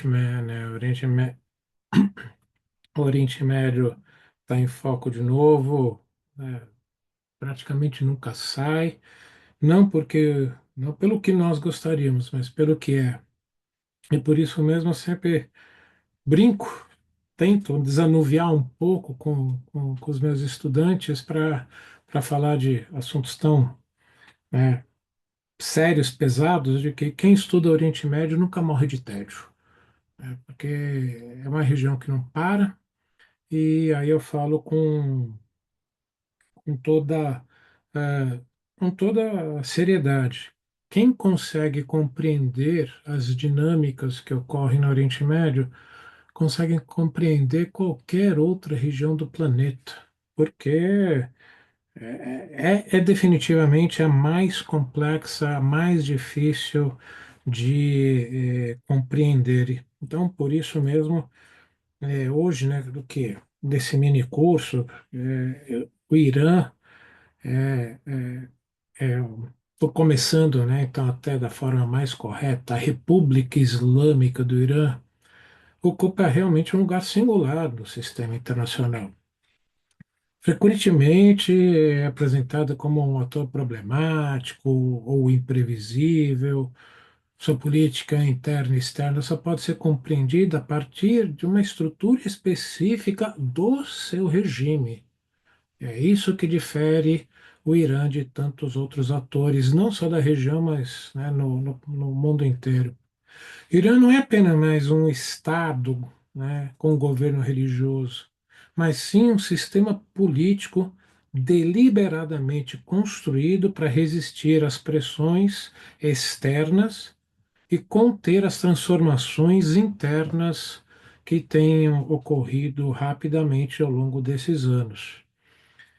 Né? O Oriente Médio está em foco de novo, né? Praticamente nunca sai, não pelo que nós gostaríamos, mas pelo que é. E por isso mesmo eu sempre brinco, tento desanuviar um pouco com os meus estudantes para falar de assuntos tão, né, sérios, pesados, de que quem estuda Oriente Médio nunca morre de tédio, né? Porque é uma região que não para, e aí eu falo com toda, eh, com toda a seriedade. Quem consegue compreender as dinâmicas que ocorrem no Oriente Médio consegue compreender qualquer outra região do planeta, porque é definitivamente a mais complexa, a mais difícil de compreender. Então, por isso mesmo, hoje, né, do que desse mini curso, o Irã estou começando, né, então até da forma mais correta, a República Islâmica do Irã ocupa realmente um lugar singular no sistema internacional. Frequentemente é apresentada como um ator problemático ou imprevisível. Sua política interna e externa só pode ser compreendida a partir de uma estrutura específica do seu regime. É isso que difere o Irã de tantos outros atores, não só da região, mas, né, no mundo inteiro. Irã não é apenas mais um Estado, né, com um governo religioso, mas sim um sistema político deliberadamente construído para resistir às pressões externas e conter as transformações internas que tenham ocorrido rapidamente ao longo desses anos.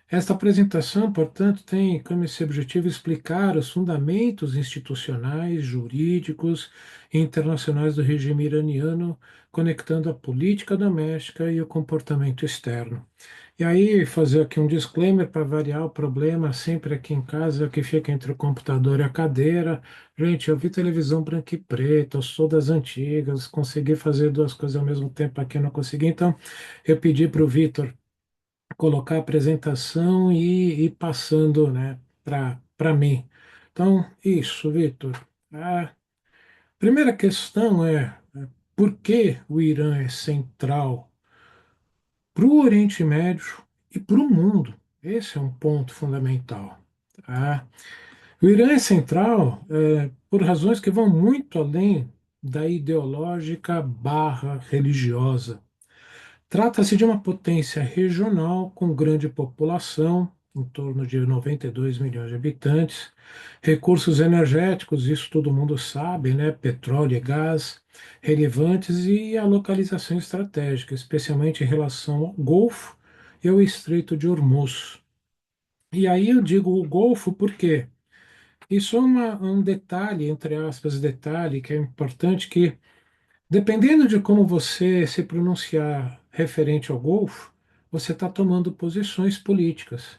Esta apresentação, portanto, tem como esse objetivo explicar os fundamentos institucionais, jurídicos e internacionais do regime iraniano, conectando a política doméstica e o comportamento externo. E aí, fazer aqui um disclaimer para variar o problema, sempre aqui em casa, que fica entre o computador e a cadeira. Gente, eu vi televisão branca e preta, eu sou das antigas, consegui fazer duas coisas ao mesmo tempo aqui, eu não consegui. Então, eu pedi para o Vitor colocar a apresentação e ir passando, né, para mim. Então, isso, Vitor. A primeira questão é por que o Irã é central para o Oriente Médio e para o mundo? Esse é um ponto fundamental. Tá? O Irã é central por razões que vão muito além da ideológica barra religiosa. Trata-se de uma potência regional com grande população, em torno de 92 milhões de habitantes, recursos energéticos, isso todo mundo sabe, né? Petróleo e gás, relevantes e a localização estratégica, especialmente em relação ao Golfo e ao Estreito de Hormuz. E aí eu digo o Golfo porque isso é um detalhe, entre aspas, detalhe, que é importante que dependendo de como você se pronunciar referente ao Golfo, você está tomando posições políticas.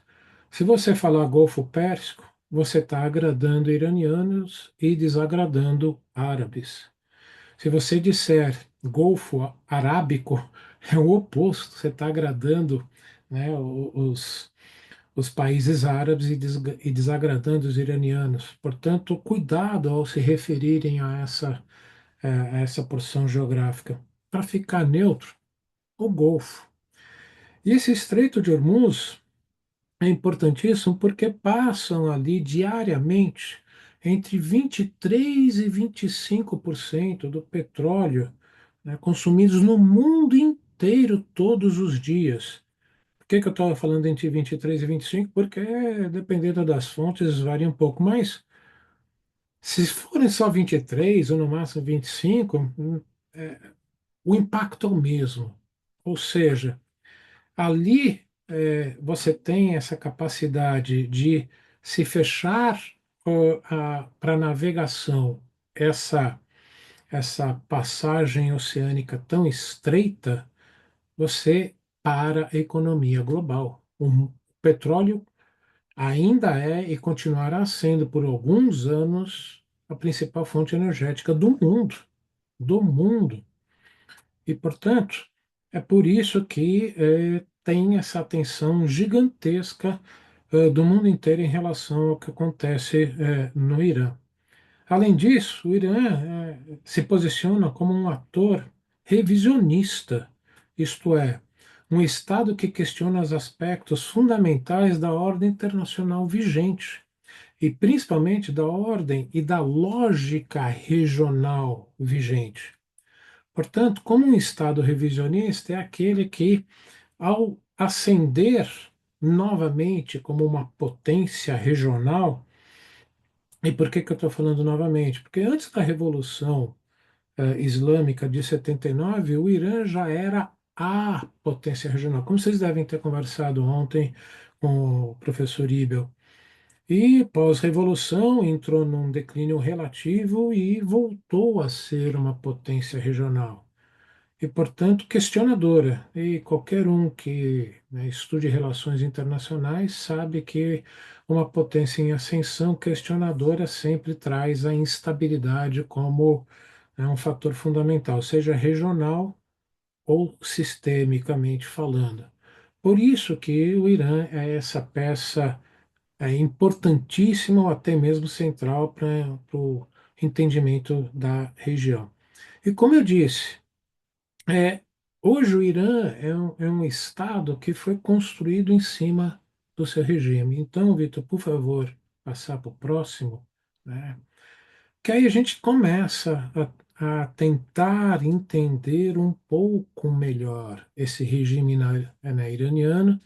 Se você falar Golfo Pérsico, você está agradando iranianos e desagradando árabes. Se você disser Golfo Arábico, é o oposto, você está agradando, né, os países árabes e desagradando os iranianos. Portanto, cuidado ao se referirem a essa porção geográfica. Para ficar neutro, o Golfo. E esse Estreito de Hormuz é importantíssimo porque passam ali diariamente entre 23 e 25% do petróleo, né, consumidos no mundo inteiro todos os dias. Por que eu estava falando entre 23 e 25? Porque, dependendo das fontes, varia um pouco. Mas, se forem só 23 ou no máximo 25, o impacto é o mesmo. Ou seja, ali você tem essa capacidade de se fechar para navegação, essa, essa passagem oceânica tão estreita, você para a economia global. O petróleo ainda é e continuará sendo por alguns anos a principal fonte energética do mundo, do mundo. E, portanto, é por isso que tem essa atenção gigantesca do mundo inteiro em relação ao que acontece no Irã. Além disso, o Irã se posiciona como um ator revisionista, isto é, um Estado que questiona os aspectos fundamentais da ordem internacional vigente, e principalmente da ordem e da lógica regional vigente. Portanto, como um Estado revisionista, é aquele que, ao ascender novamente como uma potência regional, e por que que eu estou falando novamente? Porque antes da Revolução Islâmica de 79, o Irã já era a potência regional, como vocês devem ter conversado ontem com o professor Ibel. E pós-revolução entrou num declínio relativo e voltou a ser uma potência regional e, portanto, questionadora. E qualquer um que, né, estude relações internacionais sabe que uma potência em ascensão questionadora sempre traz a instabilidade como, né, um fator fundamental, seja regional ou sistemicamente falando. Por isso que o Irã é essa peça importantíssima ou até mesmo central para o entendimento da região. E como eu disse, é, hoje o Irã é um estado que foi construído em cima do seu regime. Então, Vitor, por favor, passar para o próximo, né? Que aí a gente começa a tentar entender um pouco melhor esse regime iraniano,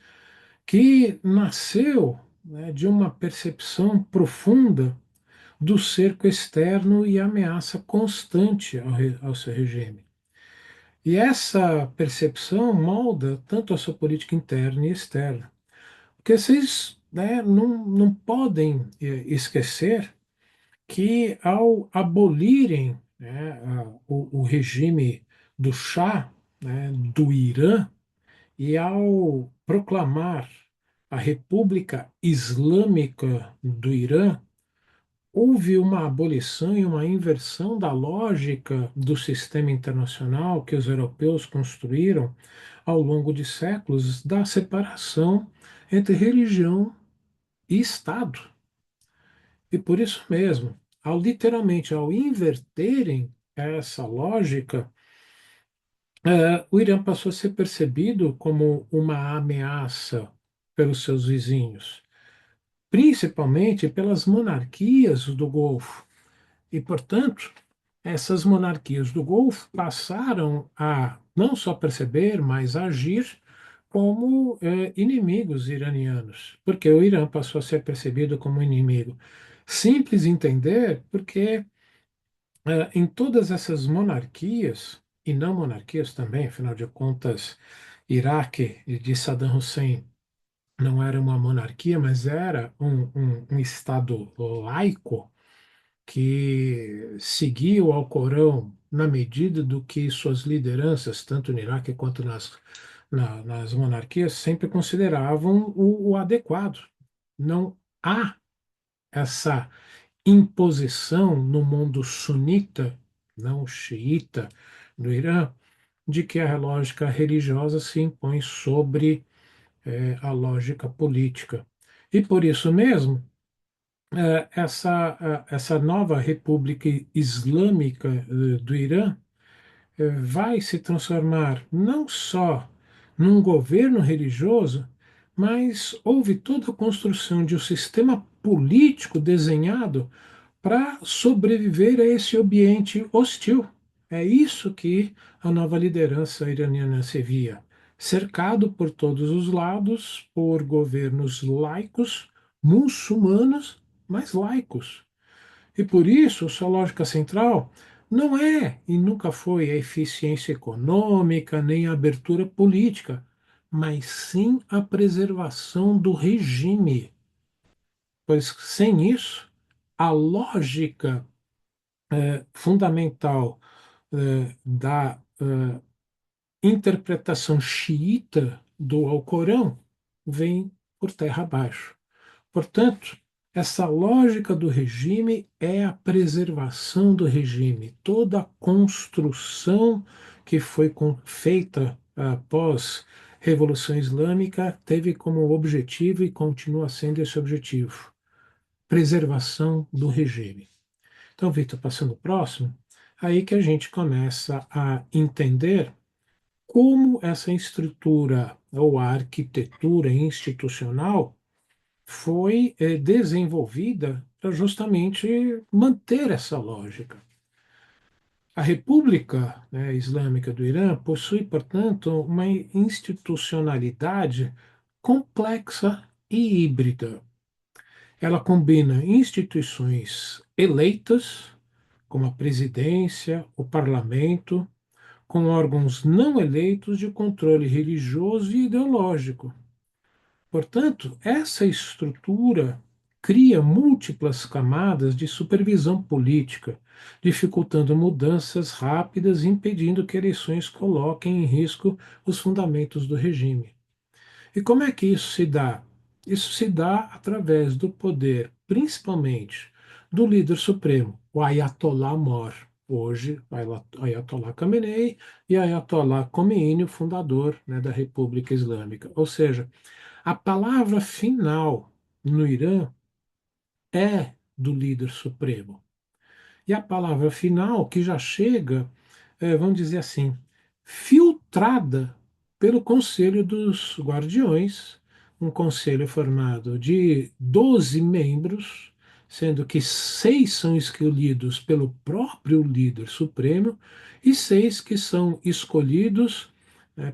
que nasceu, né, de uma percepção profunda do cerco externo e ameaça constante ao seu regime. E essa percepção molda tanto a sua política interna e externa. Porque vocês, né, não podem esquecer que ao abolirem, né, o regime do Shah, né, do Irã, e ao proclamar a República Islâmica do Irã, houve uma abolição e uma inversão da lógica do sistema internacional que os europeus construíram ao longo de séculos da separação entre religião e Estado. E por isso mesmo, ao inverterem essa lógica, o Irã passou a ser percebido como uma ameaça pelos seus vizinhos, principalmente pelas monarquias do Golfo. E, portanto, essas monarquias do Golfo passaram a não só perceber, mas a agir como inimigos iranianos, porque o Irã passou a ser percebido como inimigo. Simples entender, porque em todas essas monarquias, e não monarquias também, afinal de contas, Iraque de Saddam Hussein não era uma monarquia, mas era um Estado laico que seguia o Alcorão na medida do que suas lideranças, tanto no Iraque quanto nas monarquias, sempre consideravam o adequado. Não há essa imposição no mundo sunita, não xiita, do Irã, de que a lógica religiosa se impõe sobre a lógica política. E por isso mesmo, essa nova República Islâmica do Irã vai se transformar não só num governo religioso, mas houve toda a construção de um sistema político desenhado para sobreviver a esse ambiente hostil. É isso que a nova liderança iraniana se via, cercado por todos os lados por governos laicos, muçulmanos, mas laicos. E por isso, sua lógica central não é e nunca foi a eficiência econômica nem a abertura política, mas sim a preservação do regime. Pois sem isso, a lógica fundamental da interpretação xiita do Alcorão vem por terra abaixo. Portanto, essa lógica do regime é a preservação do regime, toda a construção que foi feita após Revolução Islâmica teve como objetivo e continua sendo esse objetivo: preservação do regime. Então, Vitor, passando o próximo, aí que a gente começa a entender como essa estrutura ou a arquitetura institucional foi desenvolvida para justamente manter essa lógica. A República, né, Islâmica do Irã possui, portanto, uma institucionalidade complexa e híbrida. Ela combina instituições eleitas, como a presidência, o parlamento, com órgãos não eleitos de controle religioso e ideológico. Portanto, essa estrutura cria múltiplas camadas de supervisão política, dificultando mudanças rápidas e impedindo que eleições coloquem em risco os fundamentos do regime. E como é que isso se dá? Isso se dá através do poder, principalmente do líder supremo, o Ayatollah Mor, hoje Ayatollah Khamenei e Ayatollah Khomeini, o fundador, né, da República Islâmica. Ou seja, a palavra final no Irã é do líder supremo. E a palavra final que já chega, vamos dizer assim, filtrada pelo Conselho dos Guardiões, um conselho formado de 12 membros, sendo que 6 são escolhidos pelo próprio líder supremo e 6 que são escolhidos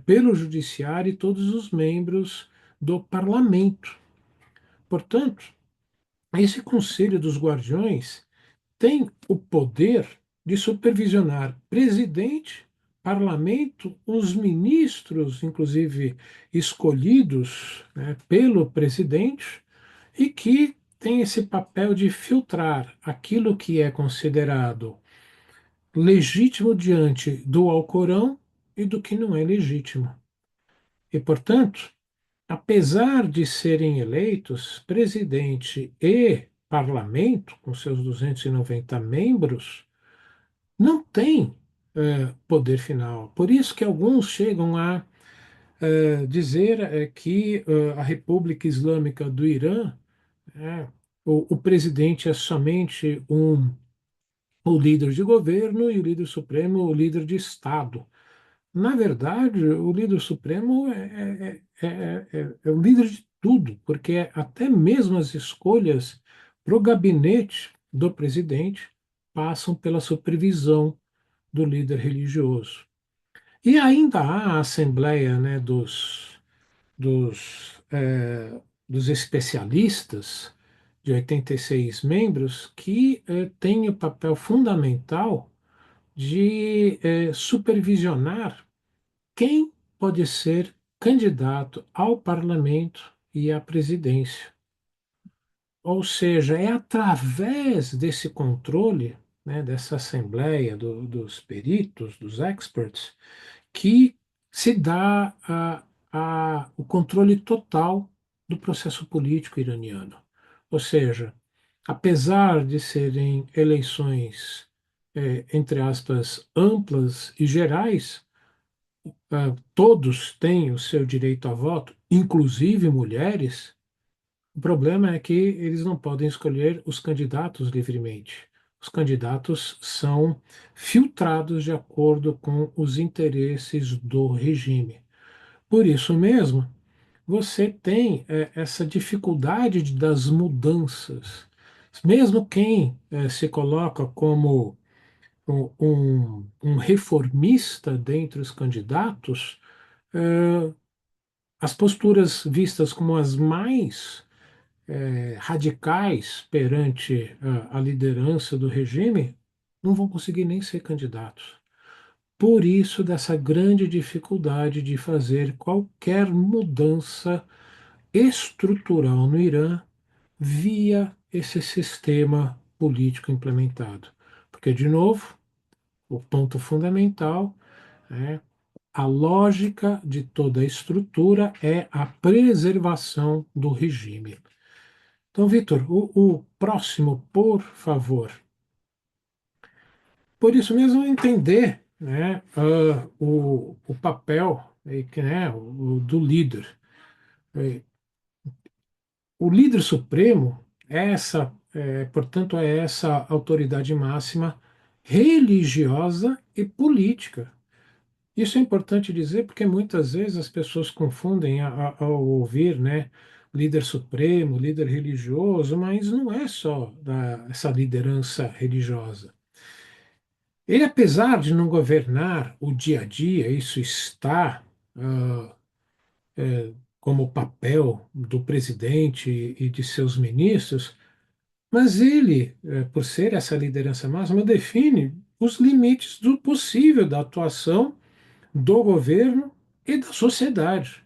pelo judiciário e todos os membros do parlamento. Portanto, esse Conselho dos Guardiões tem o poder de supervisionar presidente, parlamento, os ministros, inclusive escolhidos, né, pelo presidente, e que tem esse papel de filtrar aquilo que é considerado legítimo diante do Alcorão e do que não é legítimo. E, portanto, apesar de serem eleitos presidente e parlamento, com seus 290 membros, não tem poder final. Por isso que alguns chegam a dizer que a República Islâmica do Irã, é, o presidente é somente o líder de governo e o líder supremo o líder de Estado. Na verdade, o líder supremo é o líder de tudo, porque até mesmo as escolhas para o gabinete do presidente passam pela supervisão do líder religioso. E ainda há a Assembleia, né, dos especialistas, de 86 membros, que tem o papel fundamental de supervisionar quem pode ser candidato ao parlamento e à presidência. Ou seja, é através desse controle, né, dessa assembleia dos peritos, dos experts, que se dá o controle total do processo político iraniano. Ou seja, apesar de serem eleições, entre aspas, amplas e gerais, todos têm o seu direito a voto, inclusive mulheres. O problema é que eles não podem escolher os candidatos livremente. Os candidatos são filtrados de acordo com os interesses do regime. Por isso mesmo, você tem essa dificuldade das mudanças. Mesmo quem se coloca como um reformista dentre os candidatos, as posturas vistas como as mais radicais perante a liderança do regime não vão conseguir nem ser candidatos. Por isso, dessa grande dificuldade de fazer qualquer mudança estrutural no Irã via esse sistema político implementado. Porque, de novo, o ponto fundamental é a lógica de toda a estrutura é a preservação do regime. Então, Vitor, o próximo, por favor. Por isso mesmo, entender né, o papel que, né, do líder. Eh, O líder supremo portanto, é essa autoridade máxima religiosa e política. Isso é importante dizer porque muitas vezes as pessoas confundem ao ouvir, né, líder supremo, líder religioso, mas não é só essa liderança religiosa. Ele, apesar de não governar o dia a dia, isso está ah, como papel do presidente e de seus ministros, mas ele, por ser essa liderança máxima, define os limites do possível da atuação do governo e da sociedade.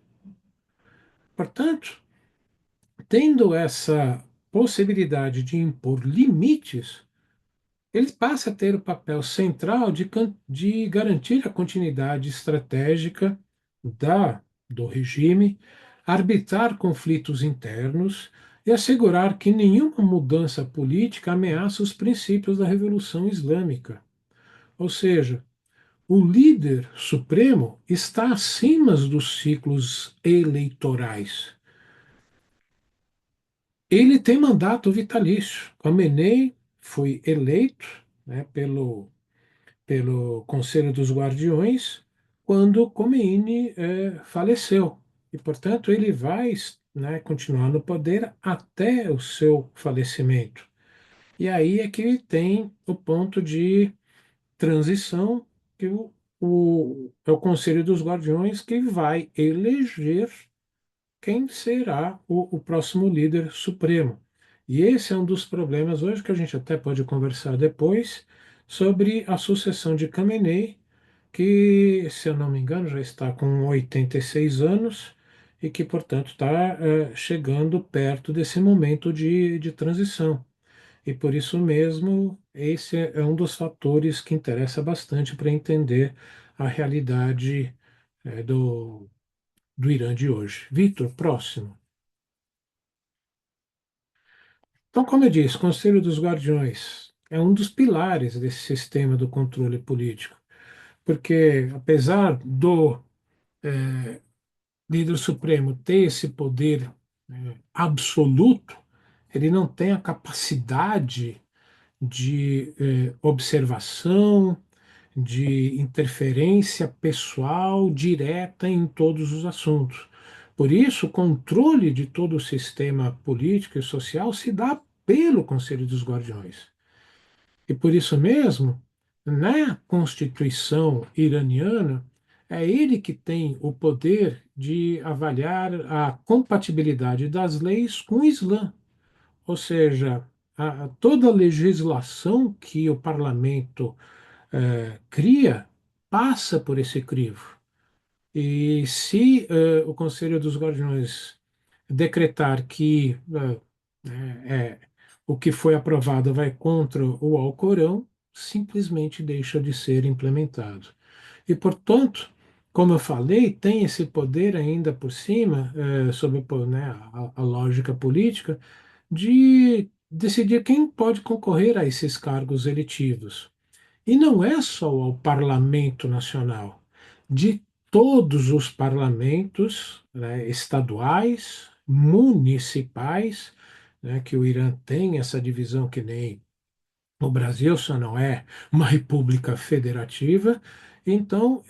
Portanto, tendo essa possibilidade de impor limites, ele passa a ter o papel central de garantir a continuidade estratégica do regime, arbitrar conflitos internos e assegurar que nenhuma mudança política ameaça os princípios da Revolução Islâmica. Ou seja, o líder supremo está acima dos ciclos eleitorais. Ele tem mandato vitalício. Khamenei foi eleito, né, pelo Conselho dos Guardiões quando Khomeini faleceu. E, portanto, ele vai, né, continuar no poder até o seu falecimento. E aí é que tem o ponto de transição, que é o Conselho dos Guardiões que vai eleger quem será o próximo líder supremo. E esse é um dos problemas hoje que a gente até pode conversar depois sobre a sucessão de Khamenei, que, se eu não me engano, já está com 86 anos e que, portanto, está chegando perto desse momento de transição. E por isso mesmo, esse é um dos fatores que interessa bastante para entender a realidade do Irã de hoje. Vitor, próximo. Então, como eu disse, o Conselho dos Guardiões é um dos pilares desse sistema do controle político, porque apesar do líder supremo ter esse poder absoluto, ele não tem a capacidade de observação, de interferência pessoal direta em todos os assuntos. Por isso, o controle de todo o sistema político e social se dá pelo Conselho dos Guardiões. E por isso mesmo, na Constituição iraniana, é ele que tem o poder de avaliar a compatibilidade das leis com o Islã. Ou seja, toda a legislação que o parlamento cria passa por esse crivo. E se o Conselho dos Guardiões decretar que o que foi aprovado vai contra o Alcorão, simplesmente deixa de ser implementado. E, portanto, como eu falei, tem esse poder ainda por cima, sobre né, a lógica política, de decidir quem pode concorrer a esses cargos eletivos. E não é só ao Parlamento Nacional, de todos os parlamentos, né, estaduais, municipais, né, que o Irã tem essa divisão que nem o Brasil, só não é uma república federativa. Então,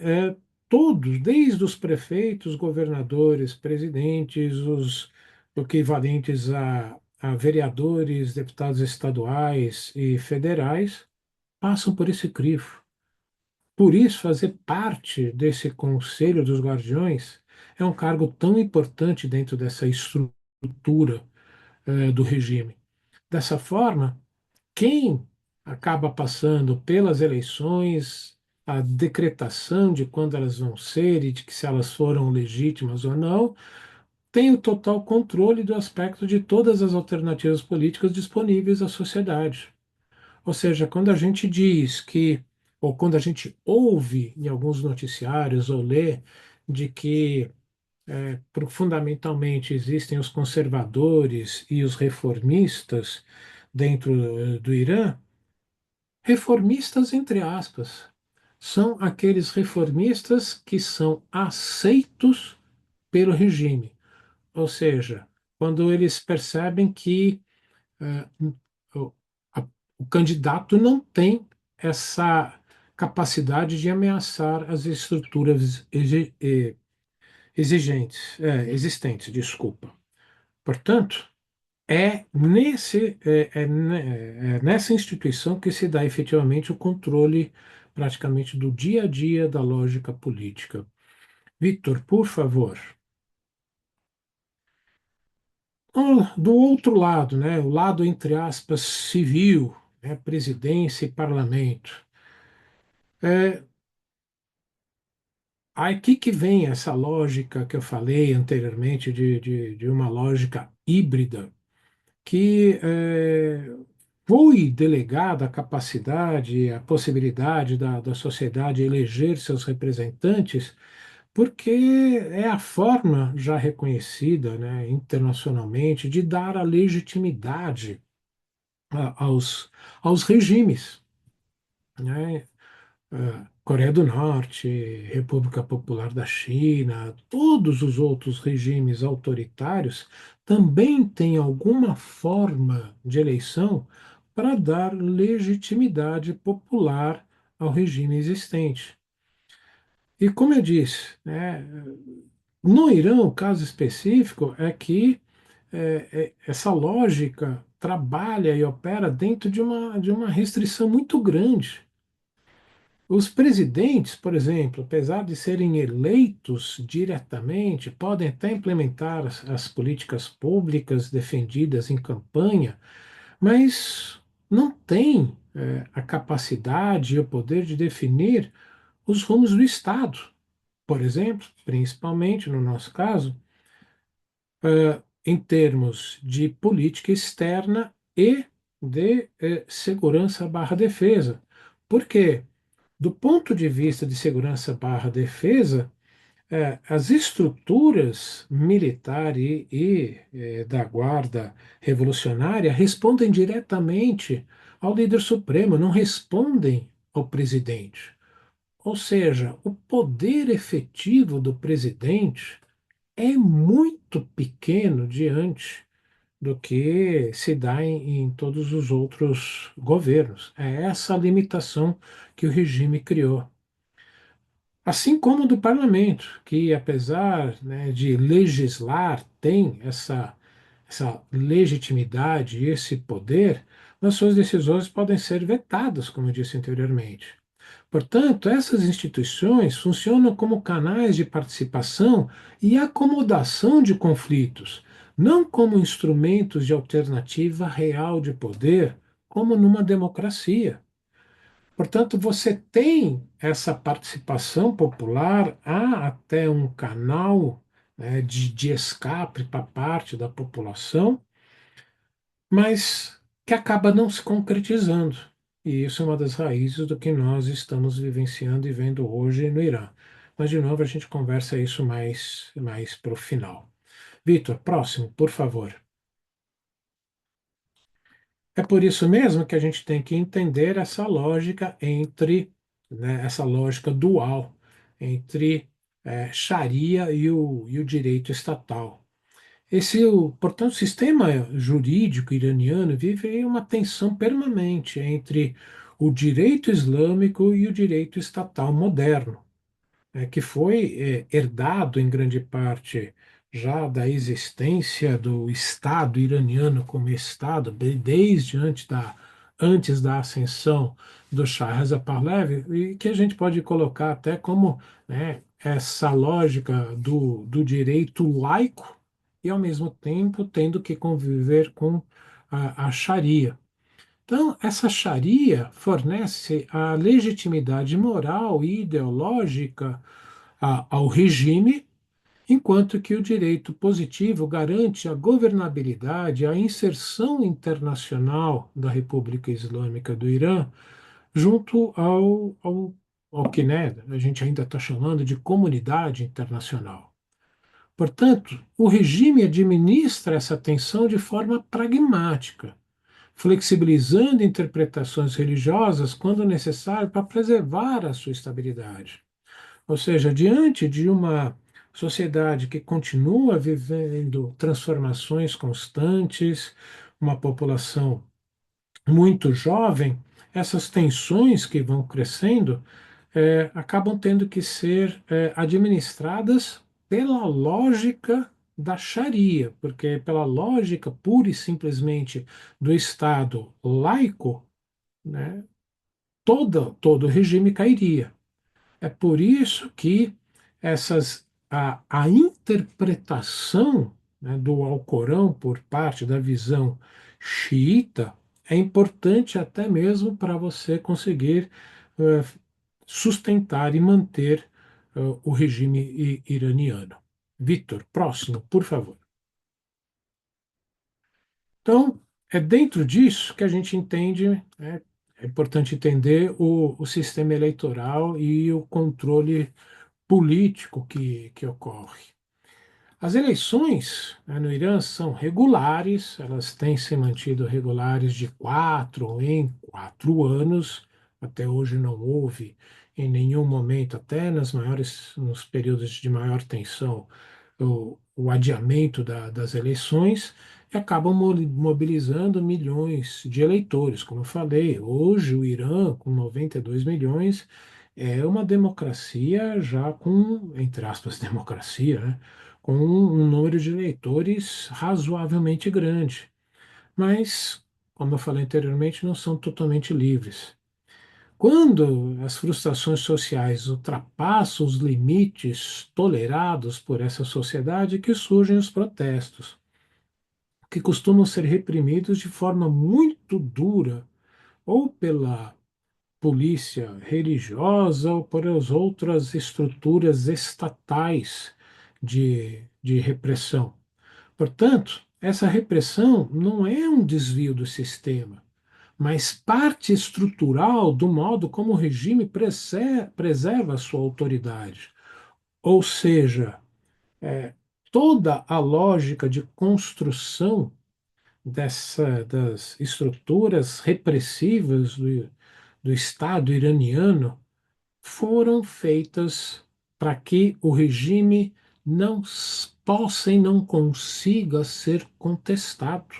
todos, desde os prefeitos, governadores, presidentes, os equivalentes a vereadores, deputados estaduais e federais, passam por esse crivo. Por isso, fazer parte desse Conselho dos Guardiões é um cargo tão importante dentro dessa estrutura do regime. Dessa forma, quem acaba passando pelas eleições, a decretação de quando elas vão ser e de que se elas foram legítimas ou não, tem o total controle do aspecto de todas as alternativas políticas disponíveis à sociedade. Ou seja, quando a gente diz que, ou quando a gente ouve em alguns noticiários ou lê de que fundamentalmente existem os conservadores e os reformistas dentro do Irã, reformistas entre aspas, são aqueles reformistas que são aceitos pelo regime. Ou seja, quando eles percebem que eh, o, o candidato não tem essa capacidade de ameaçar as estruturas existentes, desculpa. Portanto, é nessa instituição que se dá efetivamente o controle praticamente do dia a dia da lógica política. Victor, por favor. Do outro lado, né, o lado, entre aspas, civil, né, presidência e parlamento. É, Aqui que vem essa lógica que eu falei anteriormente de uma lógica híbrida, que foi delegada a capacidade, a possibilidade da sociedade eleger seus representantes, porque é a forma já reconhecida, né, internacionalmente de dar a legitimidade aos regimes, né? Coreia do Norte, República Popular da China, todos os outros regimes autoritários também têm alguma forma de eleição para dar legitimidade popular ao regime existente. E como eu disse, né, no Irã, o caso específico é que essa lógica trabalha e opera dentro de uma restrição muito grande. Os presidentes, por exemplo, apesar de serem eleitos diretamente, podem até implementar as políticas públicas defendidas em campanha, mas não têm a capacidade e o poder de definir os rumos do Estado. Por exemplo, principalmente no nosso caso, em termos de política externa e de segurança barra defesa. Por quê? Do ponto de vista de segurança barra defesa, as estruturas militar e da Guarda Revolucionária respondem diretamente ao líder supremo, não respondem ao presidente. Ou seja, o poder efetivo do presidente é muito pequeno diante do que se dá em todos os outros governos. É essa a limitação que o regime criou. Assim como do parlamento, que apesar, né, de legislar, tem essa legitimidade e esse poder, mas suas decisões podem ser vetadas, como eu disse anteriormente. Portanto, essas instituições funcionam como canais de participação e acomodação de conflitos, não como instrumentos de alternativa real de poder, como numa democracia. Portanto, você tem essa participação popular, há até um canal, né, de escape para parte da população, mas que acaba não se concretizando. E isso é uma das raízes do que nós estamos vivenciando e vendo hoje no Irã. Mas, de novo, a gente conversa isso mais para o final. Vitor, próximo, por favor. É por isso mesmo que a gente tem que entender essa lógica entre, né, essa lógica dual entre Sharia e o direito estatal. Portanto, o sistema jurídico iraniano vive aí uma tensão permanente entre o direito islâmico e o direito estatal moderno, que foi herdado em grande parte já da existência do Estado iraniano como Estado, desde antes da ascensão do Shah Reza Pahlavi, e que a gente pode colocar até como, né, essa lógica do direito laico e, ao mesmo tempo, tendo que conviver com a Sharia. Então, essa Sharia fornece a legitimidade moral e ideológica ao regime, enquanto que o direito positivo garante a governabilidade, a inserção internacional da República Islâmica do Irã junto ao que, né, a gente ainda está chamando de comunidade internacional. Portanto, o regime administra essa tensão de forma pragmática, flexibilizando interpretações religiosas quando necessário para preservar a sua estabilidade. Ou seja, diante de uma sociedade que continua vivendo transformações constantes, uma população muito jovem, essas tensões que vão crescendo acabam tendo que ser administradas pela lógica da Sharia, porque pela lógica pura e simplesmente do Estado laico, né, todo regime cairia. É por isso que a interpretação, né, do Alcorão por parte da visão xiita é importante até mesmo para você conseguir eh, sustentar e manter o regime iraniano. Vitor, próximo, por favor. Então, é dentro disso que a gente entende, né, é importante entender o sistema eleitoral e o controle político que ocorre. As eleições, né, no Irã são regulares, elas têm se mantido regulares de 4 em 4 anos. Até hoje não houve, em nenhum momento, até nos períodos de maior tensão, o adiamento das eleições, e acabam mobilizando milhões de eleitores. Como eu falei, hoje o Irã, com 92 milhões, é uma democracia já com, entre aspas, democracia, né? Com um número de eleitores razoavelmente grande. Mas, como eu falei anteriormente, não são totalmente livres. Quando as frustrações sociais ultrapassam os limites tolerados por essa sociedade, que surgem os protestos, que costumam ser reprimidos de forma muito dura, ou pela polícia religiosa ou por as outras estruturas estatais de repressão. Portanto, essa repressão não é um desvio do sistema, mas parte estrutural do modo como o regime preserva a sua autoridade. Ou seja, toda a lógica de construção das estruturas repressivas do Estado iraniano foram feitas para que o regime não possa e não consiga ser contestado.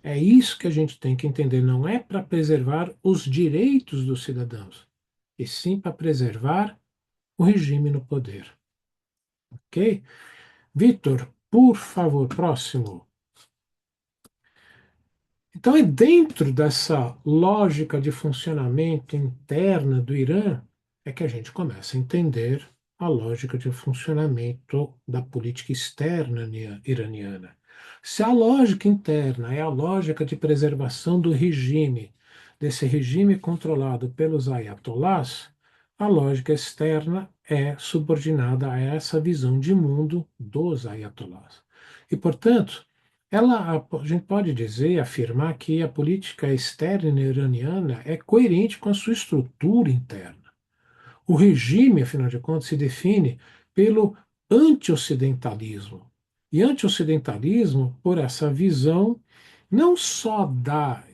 É isso que a gente tem que entender. Não é para preservar os direitos dos cidadãos, e sim para preservar o regime no poder. Ok? Vitor, por favor, próximo. Então, é dentro dessa lógica de funcionamento interna do Irã é que a gente começa a entender a lógica de funcionamento da política externa iraniana. Se a lógica interna é a lógica de preservação do regime, desse regime controlado pelos ayatollahs, a lógica externa é subordinada a essa visão de mundo dos ayatollahs. E, portanto, a gente pode dizer, afirmar que a política externa iraniana é coerente com a sua estrutura interna. O regime, afinal de contas, se define pelo anti-ocidentalismo. E anti-ocidentalismo por essa visão não só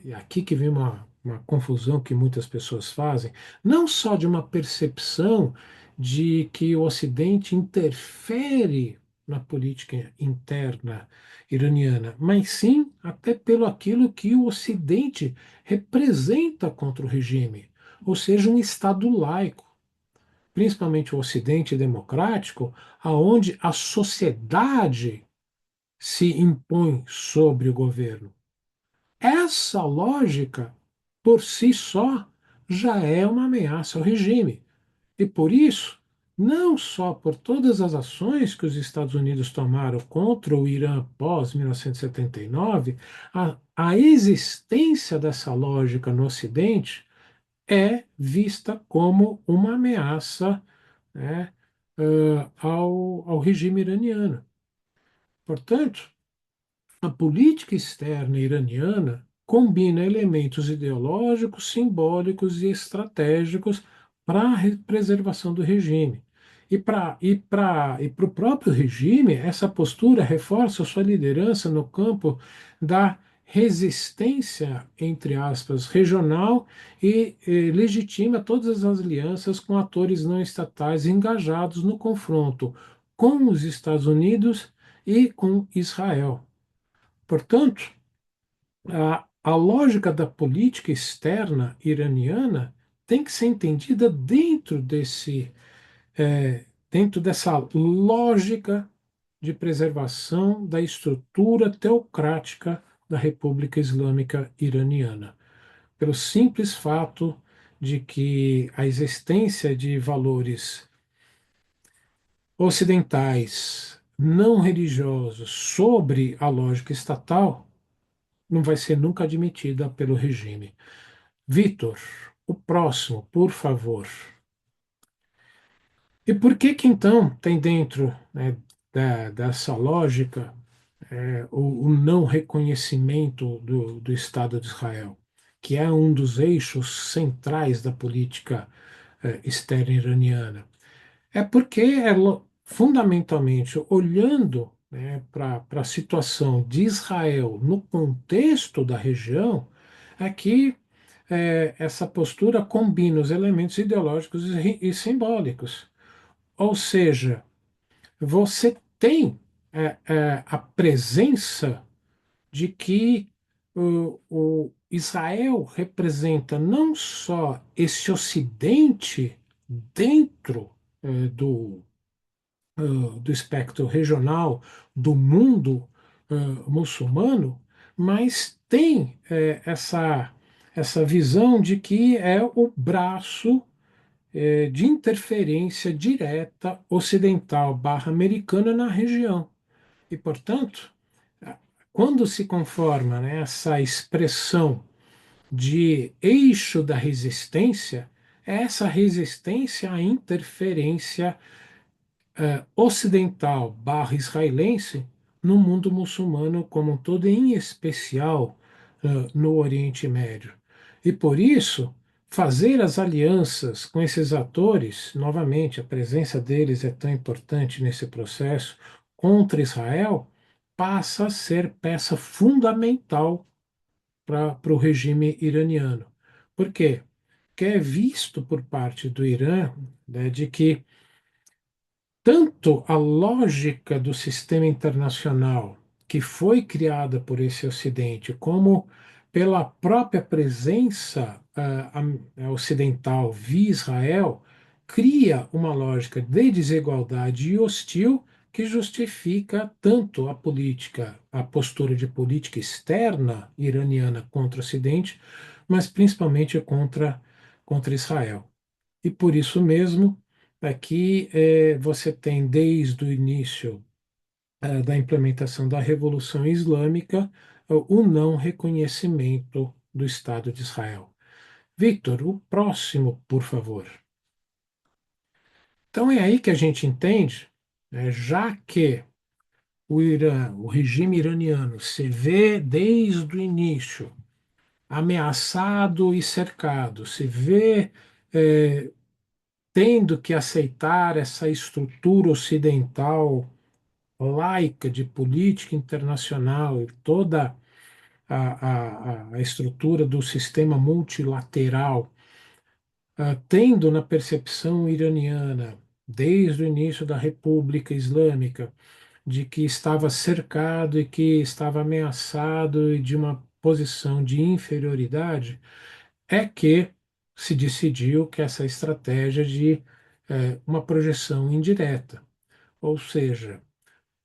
e aqui que vem uma confusão que muitas pessoas fazem, não só de uma percepção de que o Ocidente interfere na política interna iraniana, mas sim até pelo aquilo que o Ocidente representa contra o regime, ou seja, um Estado laico, principalmente o Ocidente democrático, aonde a sociedade se impõe sobre o governo. Essa lógica, por si só, já é uma ameaça ao regime. E por isso, não só por todas as ações que os Estados Unidos tomaram contra o Irã pós 1979, a existência dessa lógica no Ocidente é vista como uma ameaça, né, ao regime iraniano. Portanto, a política externa iraniana combina elementos ideológicos, simbólicos e estratégicos para a preservação do regime. E para o próprio regime, essa postura reforça sua liderança no campo da resistência, entre aspas, regional e legitima todas as alianças com atores não estatais engajados no confronto com os Estados Unidos e com Israel. Portanto, a lógica da política externa iraniana tem que ser entendida dentro dessa lógica de preservação da estrutura teocrática da República Islâmica Iraniana, pelo simples fato de que a existência de valores ocidentais não religiosos sobre a lógica estatal não vai ser nunca admitida pelo regime. Vitor, o próximo, por favor. E por que que então tem dentro, né, dessa lógica o não reconhecimento do Estado de Israel, que é um dos eixos centrais da política externa iraniana? É porque fundamentalmente olhando, né, para a situação de Israel no contexto da região, é que essa postura combina os elementos ideológicos e simbólicos. Ou seja, você tem a presença de que o Israel representa não só esse Ocidente dentro do, do espectro regional do mundo muçulmano, mas tem essa visão de que é o braço de interferência direta ocidental barra americana na região. E, portanto, quando se conforma, né, essa expressão de eixo da resistência, é essa resistência à interferência ocidental barra israelense no mundo muçulmano como um todo, em especial no Oriente Médio. E por isso, fazer as alianças com esses atores, novamente, a presença deles é tão importante nesse processo, contra Israel, passa a ser peça fundamental para o regime iraniano. Por quê? Porque é visto por parte do Irã, né, de que tanto a lógica do sistema internacional que foi criada por esse Ocidente, como pela própria presença ocidental via Israel, cria uma lógica de desigualdade e hostil que justifica tanto a política, a postura de política externa iraniana contra o Ocidente, mas principalmente contra Israel. E por isso mesmo, aqui você tem desde o início da implementação da Revolução Islâmica o não reconhecimento do Estado de Israel. Victor, o próximo, por favor. Então é aí que a gente entende, né, já que o Irã, o regime iraniano, se vê desde o início ameaçado e cercado, se vê tendo que aceitar essa estrutura ocidental laica de política internacional e toda a estrutura do sistema multilateral, tendo na percepção iraniana, desde o início da República Islâmica, de que estava cercado e que estava ameaçado e de uma posição de inferioridade, é que se decidiu que essa estratégia de uma projeção indireta, ou seja,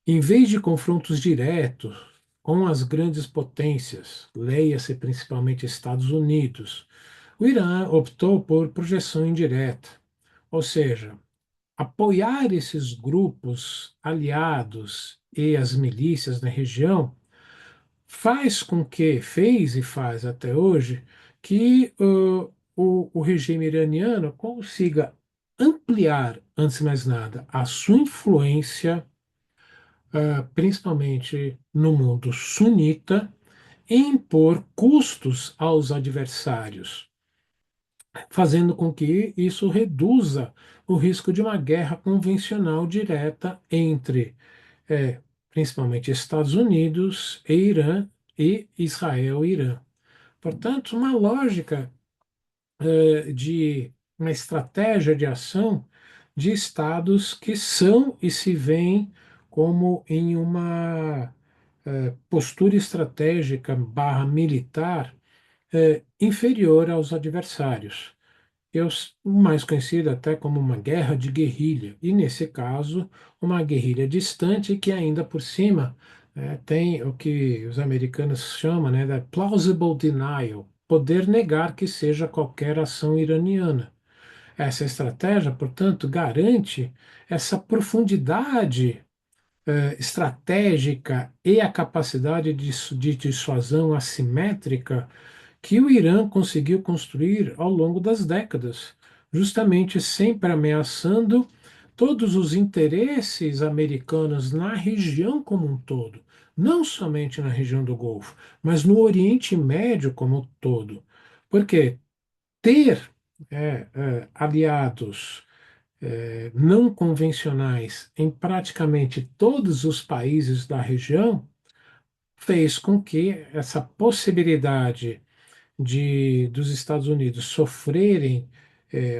em vez de confrontos diretos com as grandes potências, leia-se principalmente Estados Unidos, o Irã optou por projeção indireta, ou seja, apoiar esses grupos aliados e as milícias na região faz com que, fez e faz até hoje, que o regime iraniano consiga ampliar, antes de mais nada, a sua influência, principalmente no mundo sunita, e impor custos aos adversários, fazendo com que isso reduza o risco de uma guerra convencional direta entre, principalmente, Estados Unidos e Irã e Israel e Irã. Portanto, uma lógica de uma estratégia de ação de estados que são e se veem como em uma postura estratégica barra militar inferior aos adversários. Mais conhecido até como uma guerra de guerrilha, e nesse caso, uma guerrilha distante que ainda por cima tem o que os americanos chamam, né, da plausible denial, poder negar que seja qualquer ação iraniana. Essa estratégia, portanto, garante essa profundidade estratégica e a capacidade de dissuasão assimétrica que o Irã conseguiu construir ao longo das décadas, justamente sempre ameaçando todos os interesses americanos na região como um todo, não somente na região do Golfo, mas no Oriente Médio como um todo. Porque ter aliados não convencionais em praticamente todos os países da região fez com que essa possibilidade dos Estados Unidos sofrerem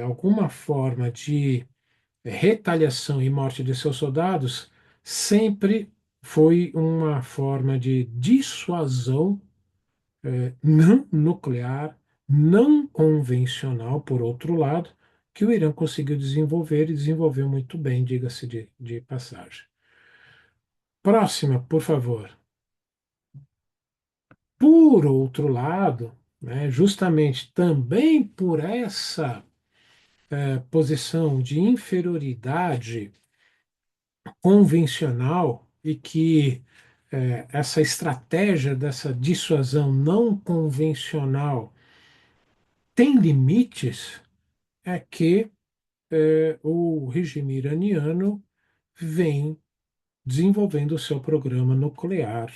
alguma forma de retaliação e morte de seus soldados sempre foi uma forma de dissuasão não nuclear, não convencional, por outro lado, que o Irã conseguiu desenvolver e desenvolveu muito bem, diga-se de passagem. Próxima, por favor. Por outro lado, né, justamente também por essa posição de inferioridade convencional e que essa estratégia dessa dissuasão não convencional tem limites, é que o regime iraniano vem desenvolvendo o seu programa nuclear.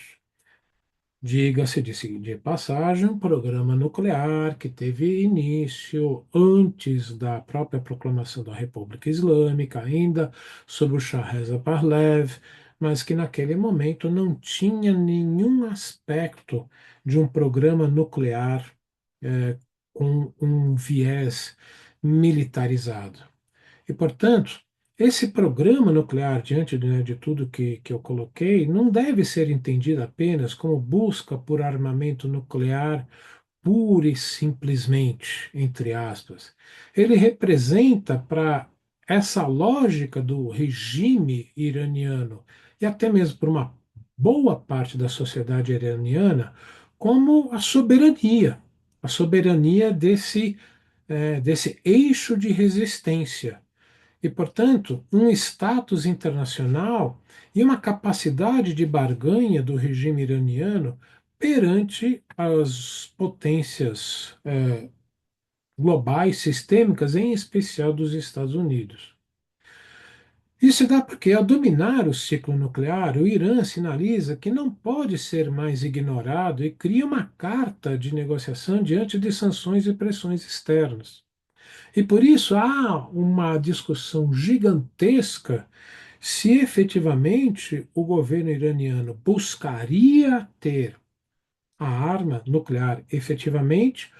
Diga-se de passagem, um programa nuclear que teve início antes da própria proclamação da República Islâmica, ainda sob o Shah Reza Pahlavi, mas que naquele momento não tinha nenhum aspecto de um programa nuclear com um viés militarizado. E, portanto, esse programa nuclear, diante de tudo que eu coloquei, não deve ser entendido apenas como busca por armamento nuclear pura e simplesmente, entre aspas. Ele representa para essa lógica do regime iraniano e até mesmo para uma boa parte da sociedade iraniana, como a soberania desse eixo de resistência e, portanto, um status internacional e uma capacidade de barganha do regime iraniano perante as potências globais, sistêmicas, em especial dos Estados Unidos. Isso dá porque, ao dominar o ciclo nuclear, o Irã sinaliza que não pode ser mais ignorado e cria uma carta de negociação diante de sanções e pressões externas. E por isso há uma discussão gigantesca se efetivamente o governo iraniano buscaria ter a arma nuclear efetivamente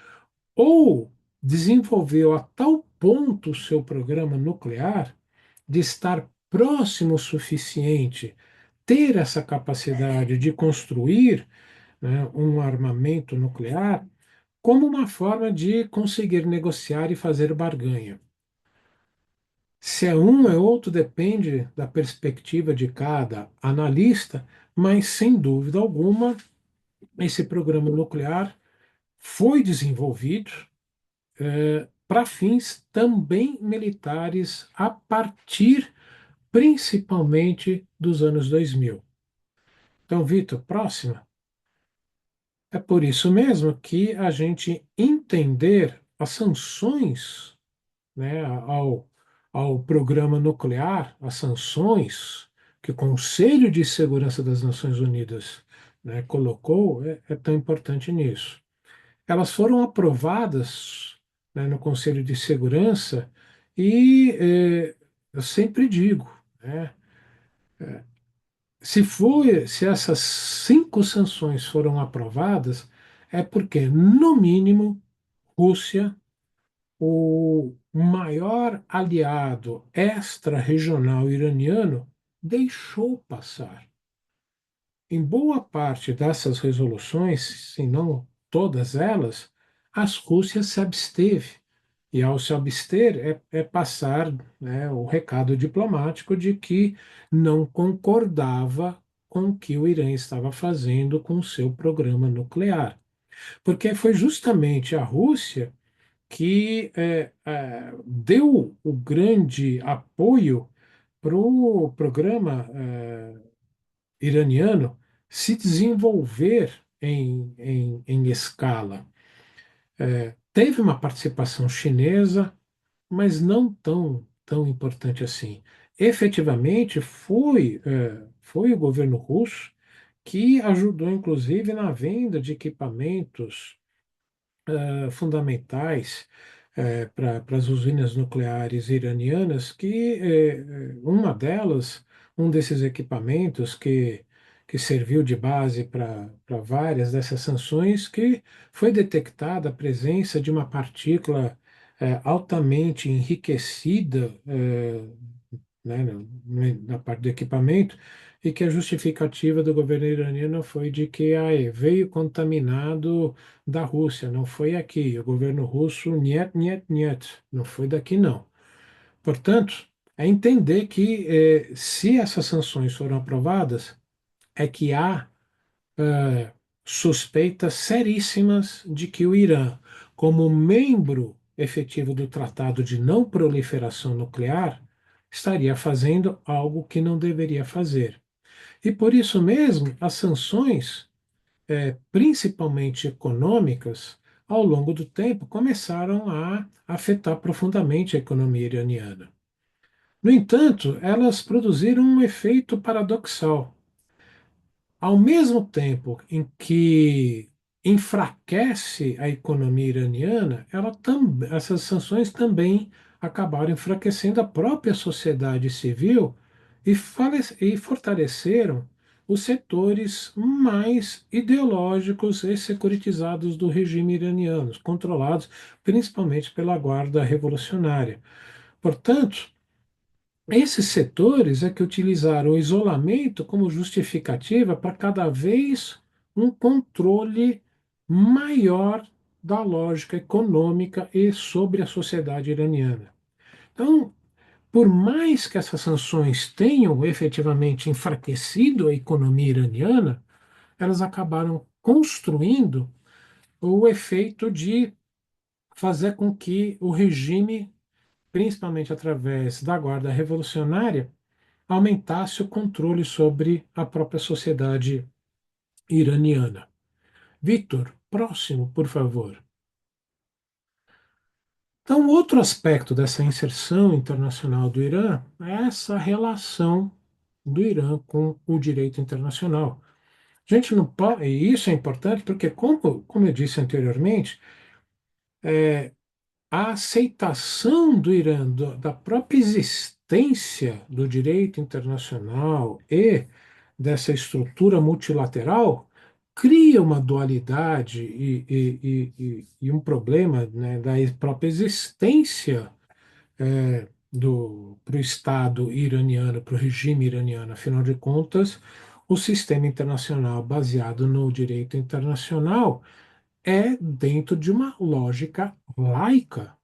ou desenvolveu a tal ponto o seu programa nuclear de estar próximo o suficiente, ter essa capacidade de construir, né, um armamento nuclear como uma forma de conseguir negociar e fazer barganha. Se é um, é outro, depende da perspectiva de cada analista, mas sem dúvida alguma, esse programa nuclear foi desenvolvido para fins também militares a partir principalmente dos anos 2000. Então, Vitor, próxima. É por isso mesmo que a gente entender as sanções, né, ao programa nuclear, as sanções que o Conselho de Segurança das Nações Unidas, né, colocou, é tão importante nisso. Elas foram aprovadas, né, no Conselho de Segurança e eu sempre digo, né, se essas 5 sanções foram aprovadas, é porque, no mínimo, Rússia, o maior aliado extra-regional iraniano, deixou passar. Em boa parte dessas resoluções, se não todas elas, as Rússias se absteve. E ao se abster, é passar, né, o recado diplomático de que não concordava com o que o Irã estava fazendo com o seu programa nuclear. Porque foi justamente a Rússia que deu o grande apoio para o programa iraniano se desenvolver em escala. Teve uma participação chinesa, mas não tão importante assim. Efetivamente, foi o governo russo que ajudou, inclusive, na venda de equipamentos fundamentais para as usinas nucleares iranianas, que uma delas, um desses equipamentos que serviu de base para várias dessas sanções, que foi detectada a presença de uma partícula altamente enriquecida né, na parte do equipamento, e que a justificativa do governo iraniano foi de que veio contaminado da Rússia, não foi aqui. O governo russo, niet, niet, niet, não foi daqui, não. Portanto, é entender que se essas sanções foram aprovadas, é que há suspeitas seríssimas de que o Irã, como membro efetivo do Tratado de Não Proliferação Nuclear, estaria fazendo algo que não deveria fazer. E por isso mesmo, as sanções, principalmente econômicas, ao longo do tempo, começaram a afetar profundamente a economia iraniana. No entanto, elas produziram um efeito paradoxal. Ao mesmo tempo em que enfraquece a economia iraniana, essas sanções também acabaram enfraquecendo a própria sociedade civil e fortaleceram os setores mais ideológicos e securitizados do regime iraniano, controlados principalmente pela Guarda Revolucionária. Portanto, esses setores é que utilizaram o isolamento como justificativa para cada vez um controle maior da lógica econômica e sobre a sociedade iraniana. Então, por mais que essas sanções tenham efetivamente enfraquecido a economia iraniana, elas acabaram construindo o efeito de fazer com que o regime, principalmente através da Guarda Revolucionária, aumentasse o controle sobre a própria sociedade iraniana. Victor, próximo, por favor. Então, outro aspecto dessa inserção internacional do Irã é essa relação do Irã com o direito internacional. A gente não pode, e isso é importante porque, como eu disse anteriormente, a aceitação do Irã da própria existência do direito internacional e dessa estrutura multilateral cria uma dualidade e um problema, né, da própria existência para o Estado iraniano, para o regime iraniano. Afinal de contas, o sistema internacional baseado no direito internacional é dentro de uma lógica laica.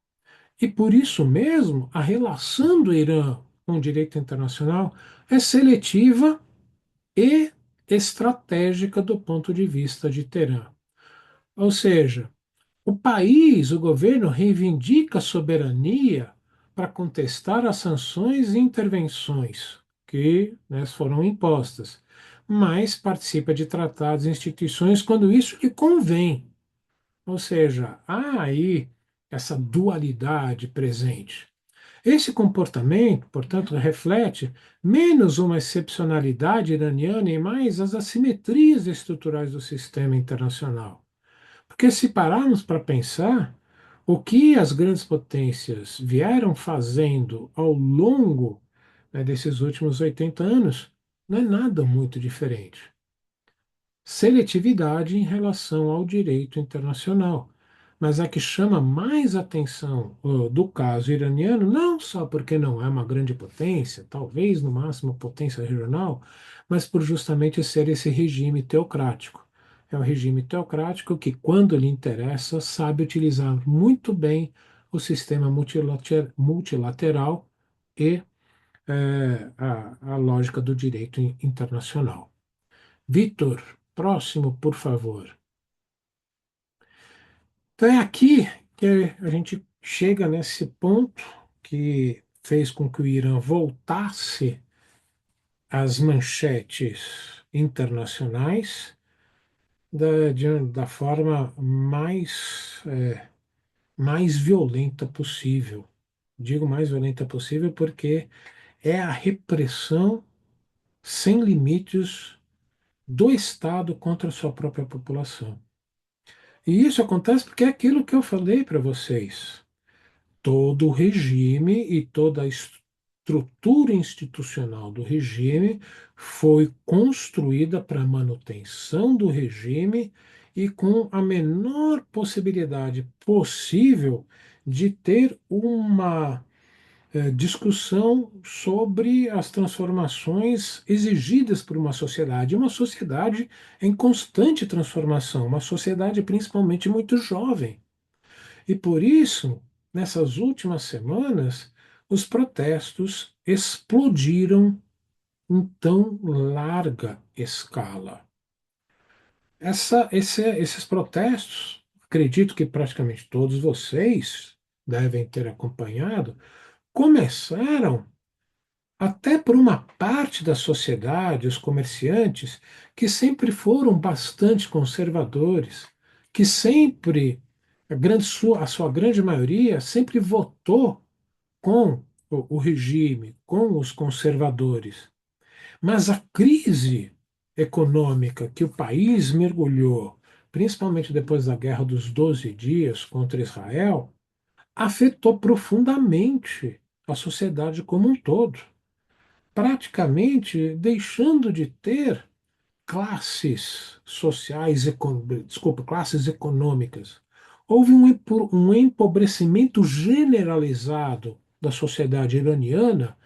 E por isso mesmo, a relação do Irã com o direito internacional é seletiva e estratégica do ponto de vista de Teherã. Ou seja, o governo reivindica soberania para contestar as sanções e intervenções que, né, foram impostas, mas participa de tratados e instituições quando isso lhe convém. Ou seja, há aí essa dualidade presente. Esse comportamento, portanto, reflete menos uma excepcionalidade iraniana e mais as assimetrias estruturais do sistema internacional. Porque se pararmos para pensar, o que as grandes potências vieram fazendo ao longo, né, desses últimos 80 anos Não é nada muito diferente. Seletividade em relação ao direito internacional. Mas a que chama mais atenção do caso iraniano, não só porque não é uma grande potência, talvez no máximo potência regional, mas por justamente ser esse regime teocrático. É um regime teocrático que, quando lhe interessa, sabe utilizar muito bem o sistema multilateral e a lógica do direito internacional. Vitor, próximo, por favor. Então é aqui que a gente chega nesse ponto que fez com que o Irã voltasse às manchetes internacionais da forma mais violenta possível. Digo mais violenta possível porque é a repressão sem limites do Estado contra a sua própria população. E isso acontece porque é aquilo que eu falei para vocês. Todo o regime e toda a estrutura institucional do regime foi construída para a manutenção do regime e com a menor possibilidade possível de ter uma discussão sobre as transformações exigidas por uma sociedade em constante transformação, uma sociedade principalmente muito jovem. E por isso, nessas últimas semanas, os protestos explodiram em tão larga escala. Esses protestos, acredito que praticamente todos vocês devem ter acompanhado, começaram até por uma parte da sociedade, os comerciantes, que sempre foram bastante conservadores, que sempre, a sua grande maioria, sempre votou com o regime, com os conservadores. Mas a crise econômica que o país mergulhou, principalmente depois da Guerra dos 12 Dias contra Israel, afetou profundamente a sociedade como um todo, praticamente deixando de ter classes sociais, desculpa, classes econômicas. Houve um empobrecimento generalizado da sociedade iraniana,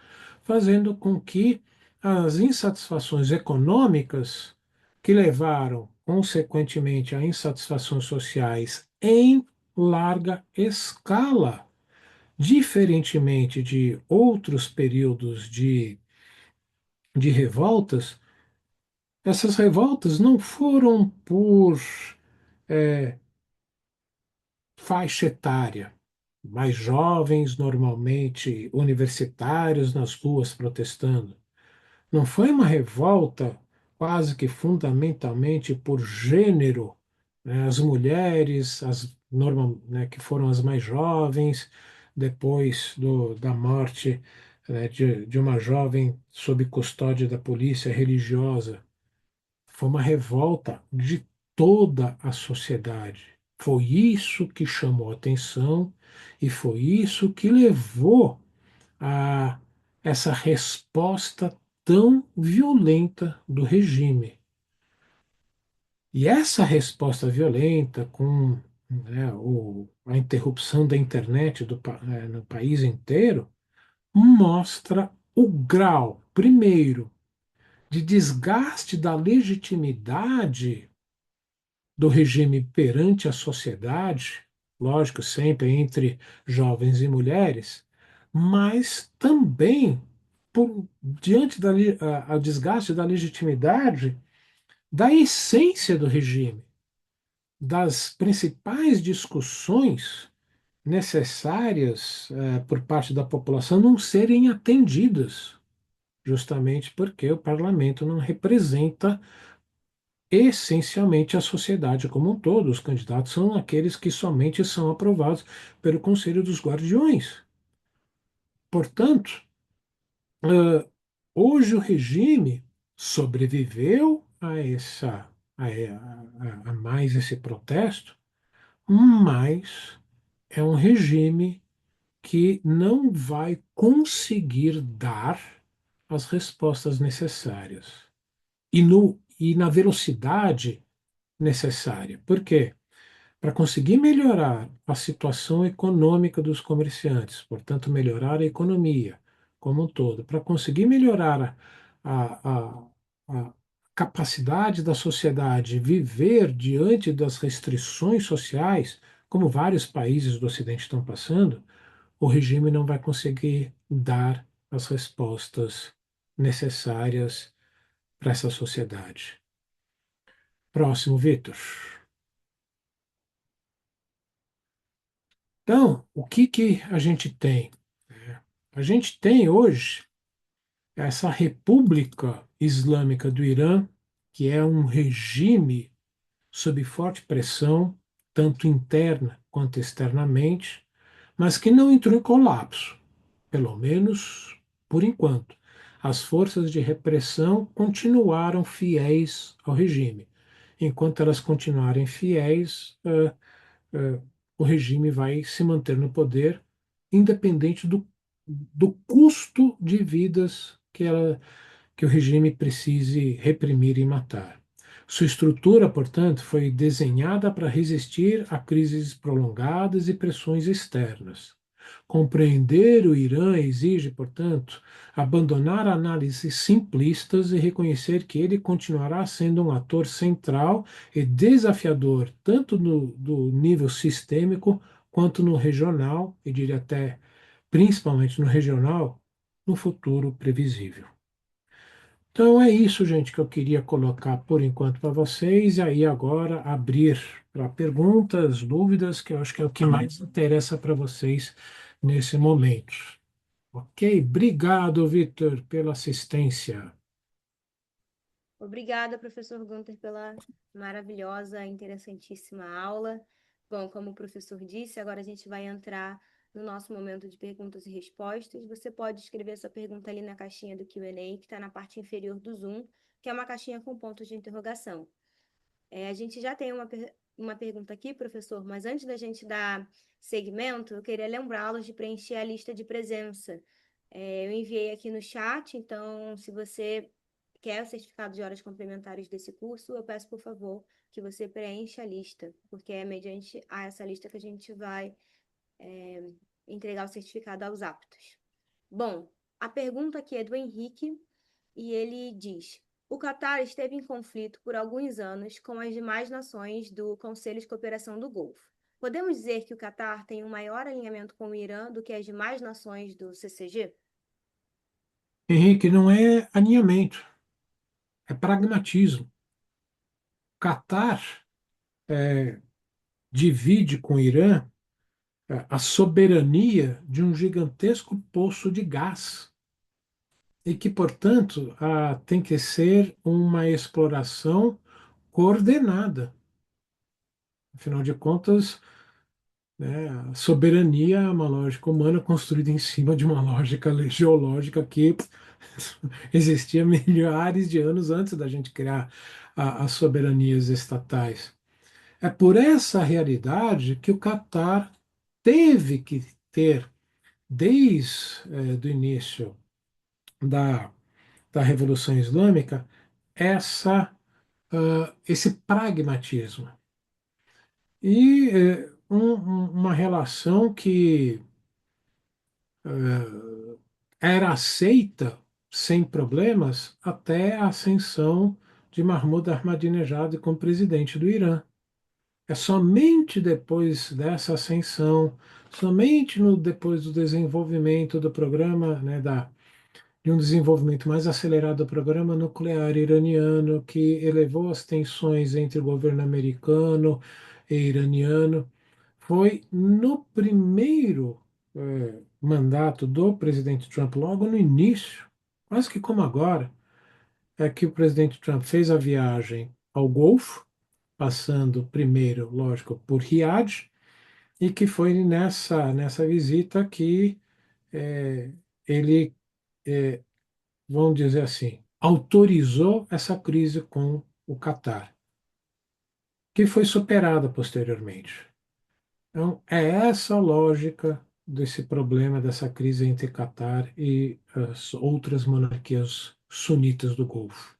fazendo com que as insatisfações econômicas, que levaram, consequentemente, a insatisfações sociais em larga escala, diferentemente de outros períodos de revoltas, essas revoltas não foram por é, faixa etária, mais jovens, normalmente universitários, nas ruas protestando. Não foi uma revolta quase que fundamentalmente por gênero, né? As mulheres, né, que foram as mais jovens, depois da morte, né, de uma jovem sob custódia da polícia religiosa. Foi uma revolta de toda a sociedade. Foi isso que chamou atenção e foi isso que levou a essa resposta tão violenta do regime. E essa resposta violenta, com né, a interrupção da internet no país inteiro, mostra o grau, primeiro, de desgaste da legitimidade do regime perante a sociedade, lógico, sempre entre jovens e mulheres, mas também diante a desgaste da legitimidade da essência do regime, das principais discussões necessárias por parte da população não serem atendidas, justamente porque o parlamento não representa essencialmente a sociedade como um todo. Os candidatos são aqueles que somente são aprovados pelo Conselho dos Guardiões. Portanto, eh, hoje o regime sobreviveu a mais esse protesto, mas é um regime que não vai conseguir dar as respostas necessárias e na velocidade necessária. Por quê? Para conseguir melhorar a situação econômica dos comerciantes, portanto, melhorar a economia como um todo, para conseguir melhorar a capacidade da sociedade viver diante das restrições sociais, como vários países do Ocidente estão passando, o regime não vai conseguir dar as respostas necessárias para essa sociedade. Próximo, Vitor. Então, o que que a gente tem? A gente tem hoje essa República Islâmica do Irã, que é um regime sob forte pressão, tanto interna quanto externamente, mas que não entrou em colapso, pelo menos por enquanto. As forças de repressão continuaram fiéis ao regime. Enquanto elas continuarem fiéis, eh, o regime vai se manter no poder, independente do custo de vidas que o regime precise reprimir e matar. Sua estrutura, portanto, foi desenhada para resistir a crises prolongadas e pressões externas. Compreender o Irã exige, portanto, abandonar análises simplistas e reconhecer que ele continuará sendo um ator central e desafiador, tanto do nível sistêmico quanto no regional, e diria até principalmente no regional, no futuro previsível. Então é isso, gente, que eu queria colocar por enquanto para vocês, e aí agora abrir para perguntas, dúvidas, que eu acho que é o que mais interessa para vocês nesse momento. Ok? Obrigado, Vitor, pela assistência. Obrigada, professor Gunter, pela maravilhosa, interessantíssima aula. Bom, como o professor disse, agora a gente vai entrar no nosso momento de perguntas e respostas. Você pode escrever sua pergunta ali na caixinha do Q&A, que está na parte inferior do Zoom, que é uma caixinha com pontos de interrogação. A gente já tem uma pergunta aqui, professor, mas antes da gente dar segmento, eu queria lembrá-los de preencher a lista de presença. Eu enviei aqui no chat, então, se você quer o certificado de horas complementares desse curso, eu peço, por favor, que você preencha a lista, porque é mediante essa lista que a gente vai entregar o certificado aos aptos. Bom, a pergunta aqui é do Henrique, e ele diz: o Catar esteve em conflito por alguns anos com as demais nações do Conselho de Cooperação do Golfo. Podemos dizer que o Catar tem um maior alinhamento com o Irã do que as demais nações do CCG? Henrique, não é alinhamento, é pragmatismo. Catar divide com o Irã a soberania de um gigantesco poço de gás e que, portanto, tem que ser uma exploração coordenada. Afinal de contas, né, a soberania é uma lógica humana construída em cima de uma lógica geológica que existia milhares de anos antes da gente criar as soberanias estatais. É por essa realidade que o Catar teve que ter, desde o início da, da Revolução Islâmica, esse pragmatismo. E uma relação que era aceita sem problemas até a ascensão de Mahmoud Ahmadinejad como presidente do Irã. É somente depois dessa ascensão, somente depois do desenvolvimento do programa, né, de um desenvolvimento mais acelerado do programa nuclear iraniano, que elevou as tensões entre o governo americano e iraniano. Foi no primeiro mandato do presidente Trump, logo no início, quase que como agora, é que o presidente Trump fez a viagem ao Golfo, passando primeiro, lógico, por Riad, e que foi nessa visita que ele, é, vamos dizer assim, autorizou essa crise com o Catar, que foi superada posteriormente. Então, é essa lógica desse problema, dessa crise entre Catar e as outras monarquias sunitas do Golfo.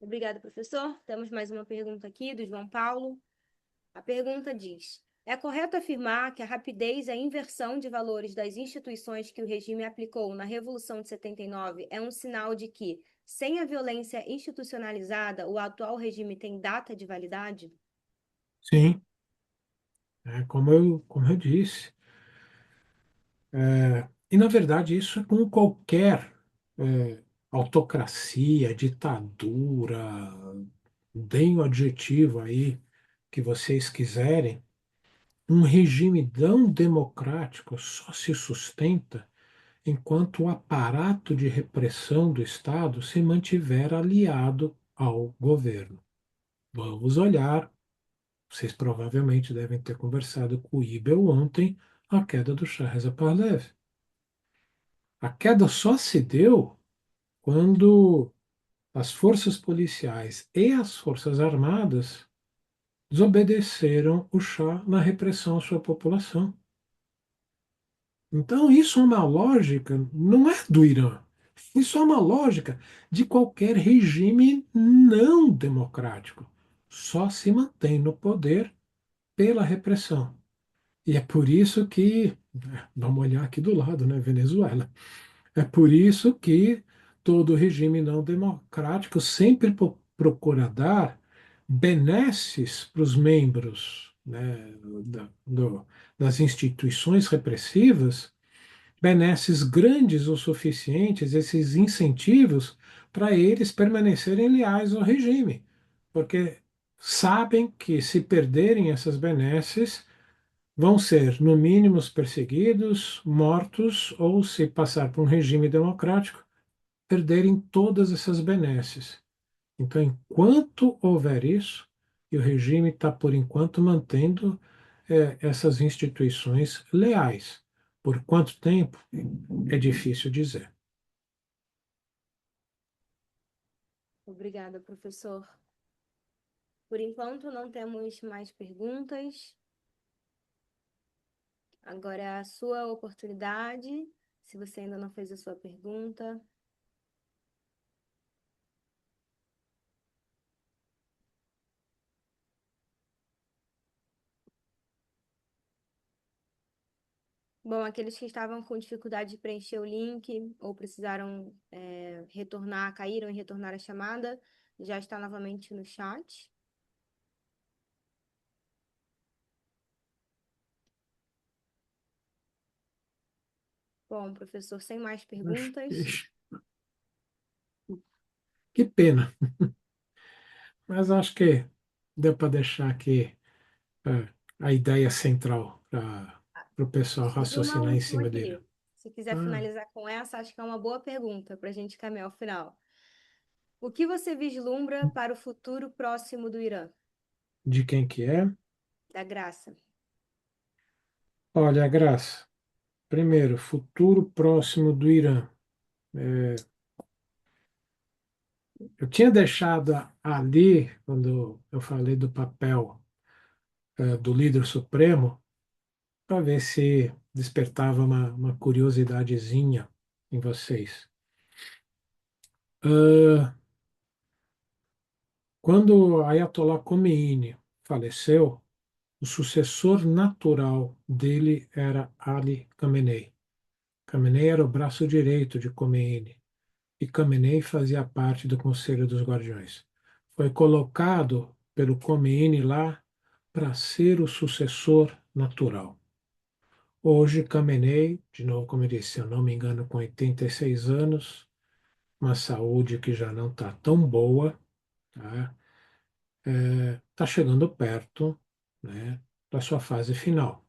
Obrigada, professor. Temos mais uma pergunta aqui do João Paulo. A pergunta diz: é correto afirmar que a rapidez e a inversão de valores das instituições que o regime aplicou na Revolução de 79 é um sinal de que, sem a violência institucionalizada, o atual regime tem data de validade? Sim, como eu disse. E, na verdade, isso é com qualquer autocracia, ditadura, deem o adjetivo aí que vocês quiserem. Um regime tão democrático só se sustenta enquanto o aparato de repressão do Estado se mantiver aliado ao governo. Vamos olhar, vocês provavelmente devem ter conversado com o Ibel ontem, a queda do Shah Reza Pahlavi. A queda só se deu quando as forças policiais e as forças armadas desobedeceram o Shah na repressão à sua população. Então, isso é uma lógica, não é do Irã. Isso é uma lógica de qualquer regime não democrático. Só se mantém no poder pela repressão. E é por isso que, vamos olhar aqui do lado, né, Venezuela. É por isso que todo regime não democrático sempre procura dar benesses para os membros, né, das instituições repressivas, benesses grandes o suficientes, esses incentivos para eles permanecerem leais ao regime, porque sabem que se perderem essas benesses, vão ser, no mínimo, perseguidos, mortos, ou, se passar por um regime democrático, perderem todas essas benesses. Então, enquanto houver isso, e o regime está, por enquanto, mantendo essas instituições leais. Por quanto tempo? É difícil dizer. Obrigada, professor. Por enquanto, não temos mais perguntas. Agora é a sua oportunidade. Se você ainda não fez a sua pergunta. Bom, aqueles que estavam com dificuldade de preencher o link ou precisaram retornar, caíram em retornar a chamada, já está novamente no chat. Bom, professor, sem mais Acho perguntas. que pena, mas acho que deu para deixar aqui a ideia central para o pessoal Surgiu uma raciocinar em última cima dele. aqui. Se quiser Ah, finalizar com essa, acho que é uma boa pergunta para a gente caminhar ao final. O que você vislumbra para o futuro próximo do Irã? de quem que é? Da Graça. Olha, Graça, primeiro, futuro próximo do Irã. É, eu tinha deixado ali, quando eu falei do papel do líder supremo, para ver se despertava uma curiosidadezinha em vocês. Ah, quando Ayatollah Khomeini faleceu, o sucessor natural dele era Ali Khamenei. Khamenei era o braço direito de Khomeini e Khamenei fazia parte do Conselho dos Guardiões. Foi colocado pelo Khomeini lá para ser o sucessor natural. Hoje, Khamenei, de novo, como eu disse, se eu não me engano, com 86 anos, uma saúde que já não está tão boa, tá? Está chegando perto, né, da sua fase final.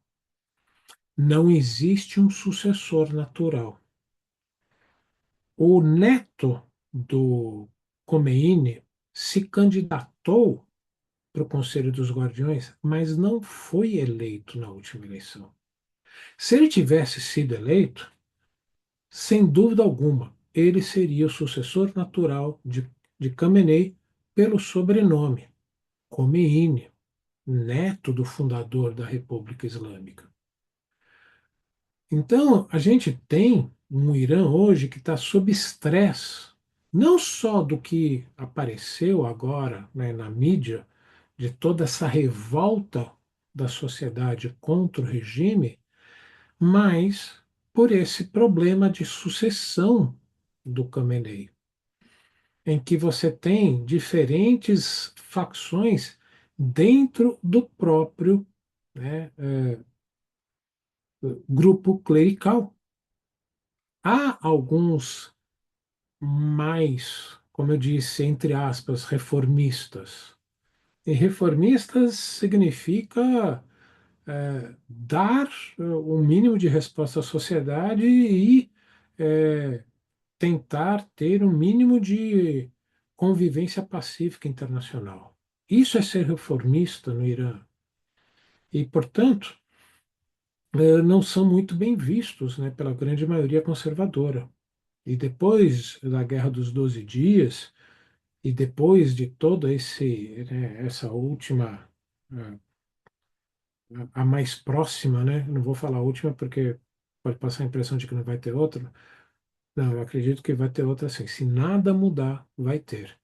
Não existe um sucessor natural. O neto do Khomeini se candidatou para o Conselho dos Guardiões, mas não foi eleito na última eleição. Se ele tivesse sido eleito, sem dúvida alguma, ele seria o sucessor natural de Khamenei pelo sobrenome, Khomeini. neto do fundador da República Islâmica. Então, a gente tem um Irã hoje que está sob estresse, não só do que apareceu agora, né, na mídia, de toda essa revolta da sociedade contra o regime, mas por esse problema de sucessão do Khamenei, em que você tem diferentes facções dentro do próprio, né, grupo clerical. Há alguns mais, como eu disse, entre aspas, reformistas. E reformistas significa dar o mínimo de resposta à sociedade e é, tentar ter um mínimo de convivência pacífica internacional. Isso é ser reformista no Irã. E, portanto, não são muito bem vistos, né, pela grande maioria conservadora. E depois da Guerra dos Doze Dias, e depois de toda essa última, eh, a mais próxima, né? Não vou falar a última porque pode passar a impressão de que não vai ter outra. Não, eu acredito que vai ter outra sim. Se nada mudar, vai ter.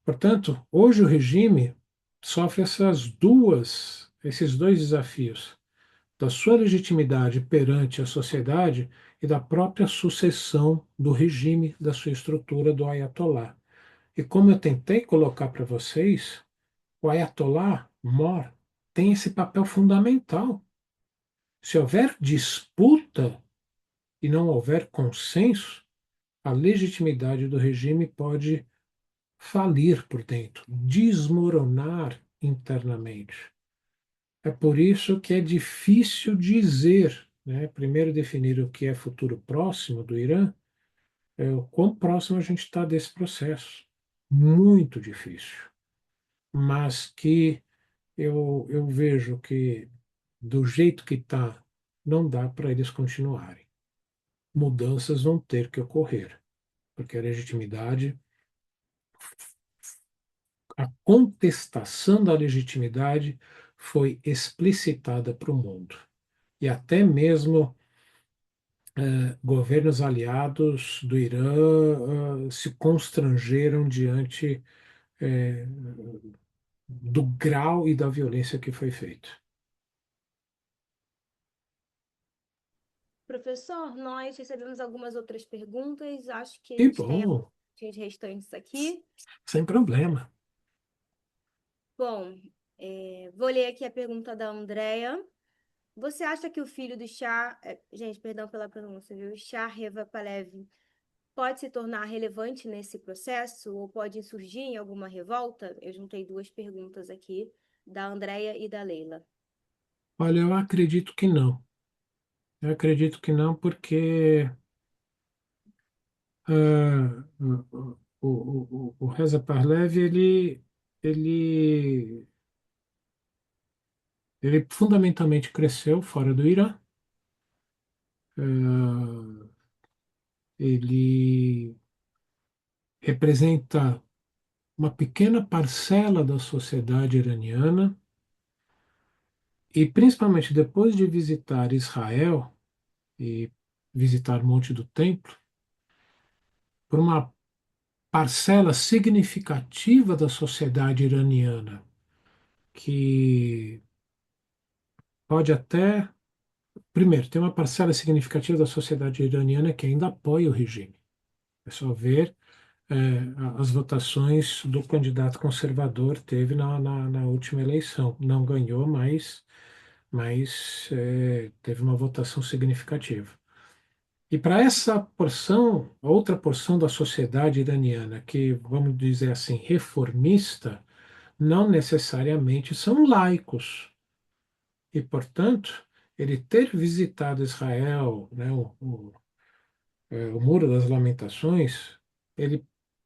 Portanto, hoje o regime sofre esses dois desafios, da sua legitimidade perante a sociedade e da própria sucessão do regime, da sua estrutura do Ayatollah. E como eu tentei colocar para vocês, o Ayatollah Mor tem esse papel fundamental. Se houver disputa e não houver consenso, a legitimidade do regime pode falir por dentro, desmoronar internamente. É por isso que é difícil dizer, né? Primeiro definir o que é futuro próximo do Irã, o quão próximo a gente está desse processo. Muito difícil. Mas que eu vejo que do jeito que está, não dá para eles continuarem. Mudanças vão ter que ocorrer, porque a legitimidade, a contestação da legitimidade foi explicitada para o mundo. E até mesmo governos aliados do Irã se constrangeram diante do grau e da violência que foi feito. Professor, nós recebemos algumas outras perguntas. Acho que a Que gente tem bom, as restantes aqui. sem problema. Bom, vou ler aqui a pergunta da Andrea. Você acha que o filho do Shah, gente, perdão pela pronúncia, viu? Shah Reza Pahlavi pode se tornar relevante nesse processo ou pode surgir em alguma revolta? Eu juntei duas perguntas aqui, da Andrea e da Leila. Olha, eu acredito que não. Eu acredito que não, porque o Reza Pahlavi, ele, ele fundamentalmente cresceu fora do Irã. Ah, ele representa uma pequena parcela da sociedade iraniana e, principalmente depois de visitar Israel e visitar Monte do Templo, por uma parcela significativa da sociedade iraniana que pode até, primeiro, tem uma parcela significativa da sociedade iraniana que ainda apoia o regime. É só ver as votações do candidato conservador teve na última eleição. Não ganhou, mas teve uma votação significativa. E para essa porção, outra porção da sociedade iraniana, que, vamos dizer assim, reformista, não necessariamente são laicos. E, portanto, ele ter visitado Israel, né, o Muro das Lamentações, ele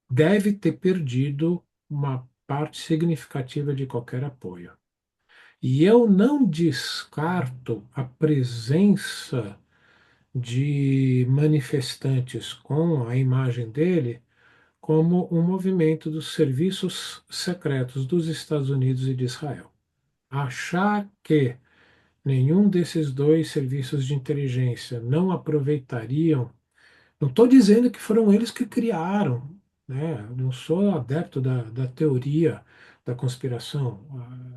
deve ter perdido uma parte significativa de qualquer apoio. E eu não descarto a presença de manifestantes com a imagem dele como um movimento dos serviços secretos dos Estados Unidos e de Israel. Achar que nenhum desses dois serviços de inteligência não aproveitariam. Não estou dizendo que foram eles que criaram, né? Não sou adepto da teoria da conspiração.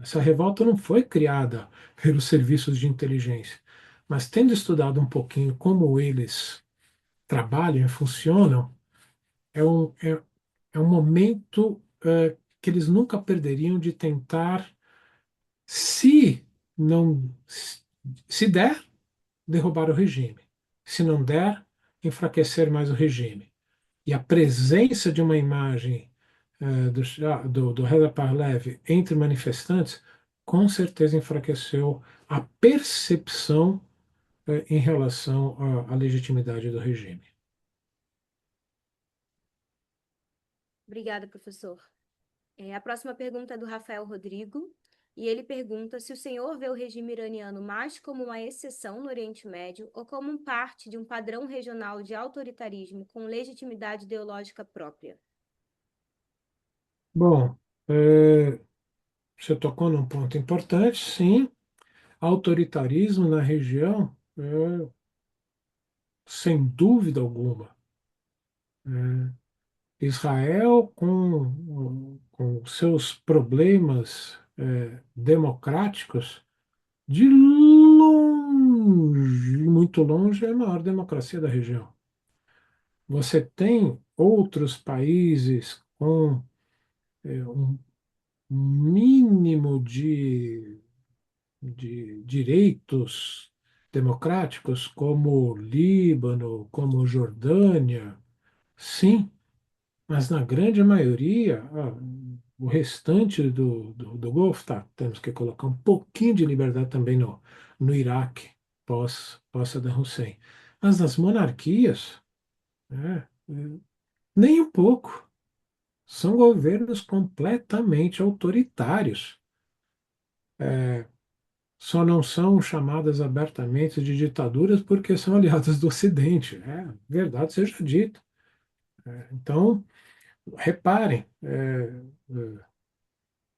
Essa revolta não foi criada pelos serviços de inteligência, mas tendo estudado um pouquinho como eles trabalham e funcionam, é um momento que eles nunca perderiam de tentar, se não se der, derrubar o regime. Se não der, enfraquecer mais o regime. E a presença de uma imagem do Reza Pahlavi entre manifestantes com certeza enfraqueceu a percepção em relação à legitimidade do regime. Obrigada, professor. A próxima pergunta é do Rafael Rodrigo, e ele pergunta se o senhor vê o regime iraniano mais como uma exceção no Oriente Médio ou como parte de um padrão regional de autoritarismo com legitimidade ideológica própria. Bom, você tocou num ponto importante, sim. Autoritarismo na região, sem dúvida alguma. Israel, com seus problemas democráticos, de longe, muito longe, é a maior democracia da região. Você tem outros países com um mínimo de direitos democráticos, como Líbano, como Jordânia, sim, mas na grande maioria, o restante do Golfo, tá, temos que colocar um pouquinho de liberdade também no Iraque, pós Saddam Hussein. Mas nas monarquias, nem um pouco. São governos completamente autoritários. Só não são chamadas abertamente de ditaduras porque são aliadas do Ocidente. Verdade seja dita. Então, reparem,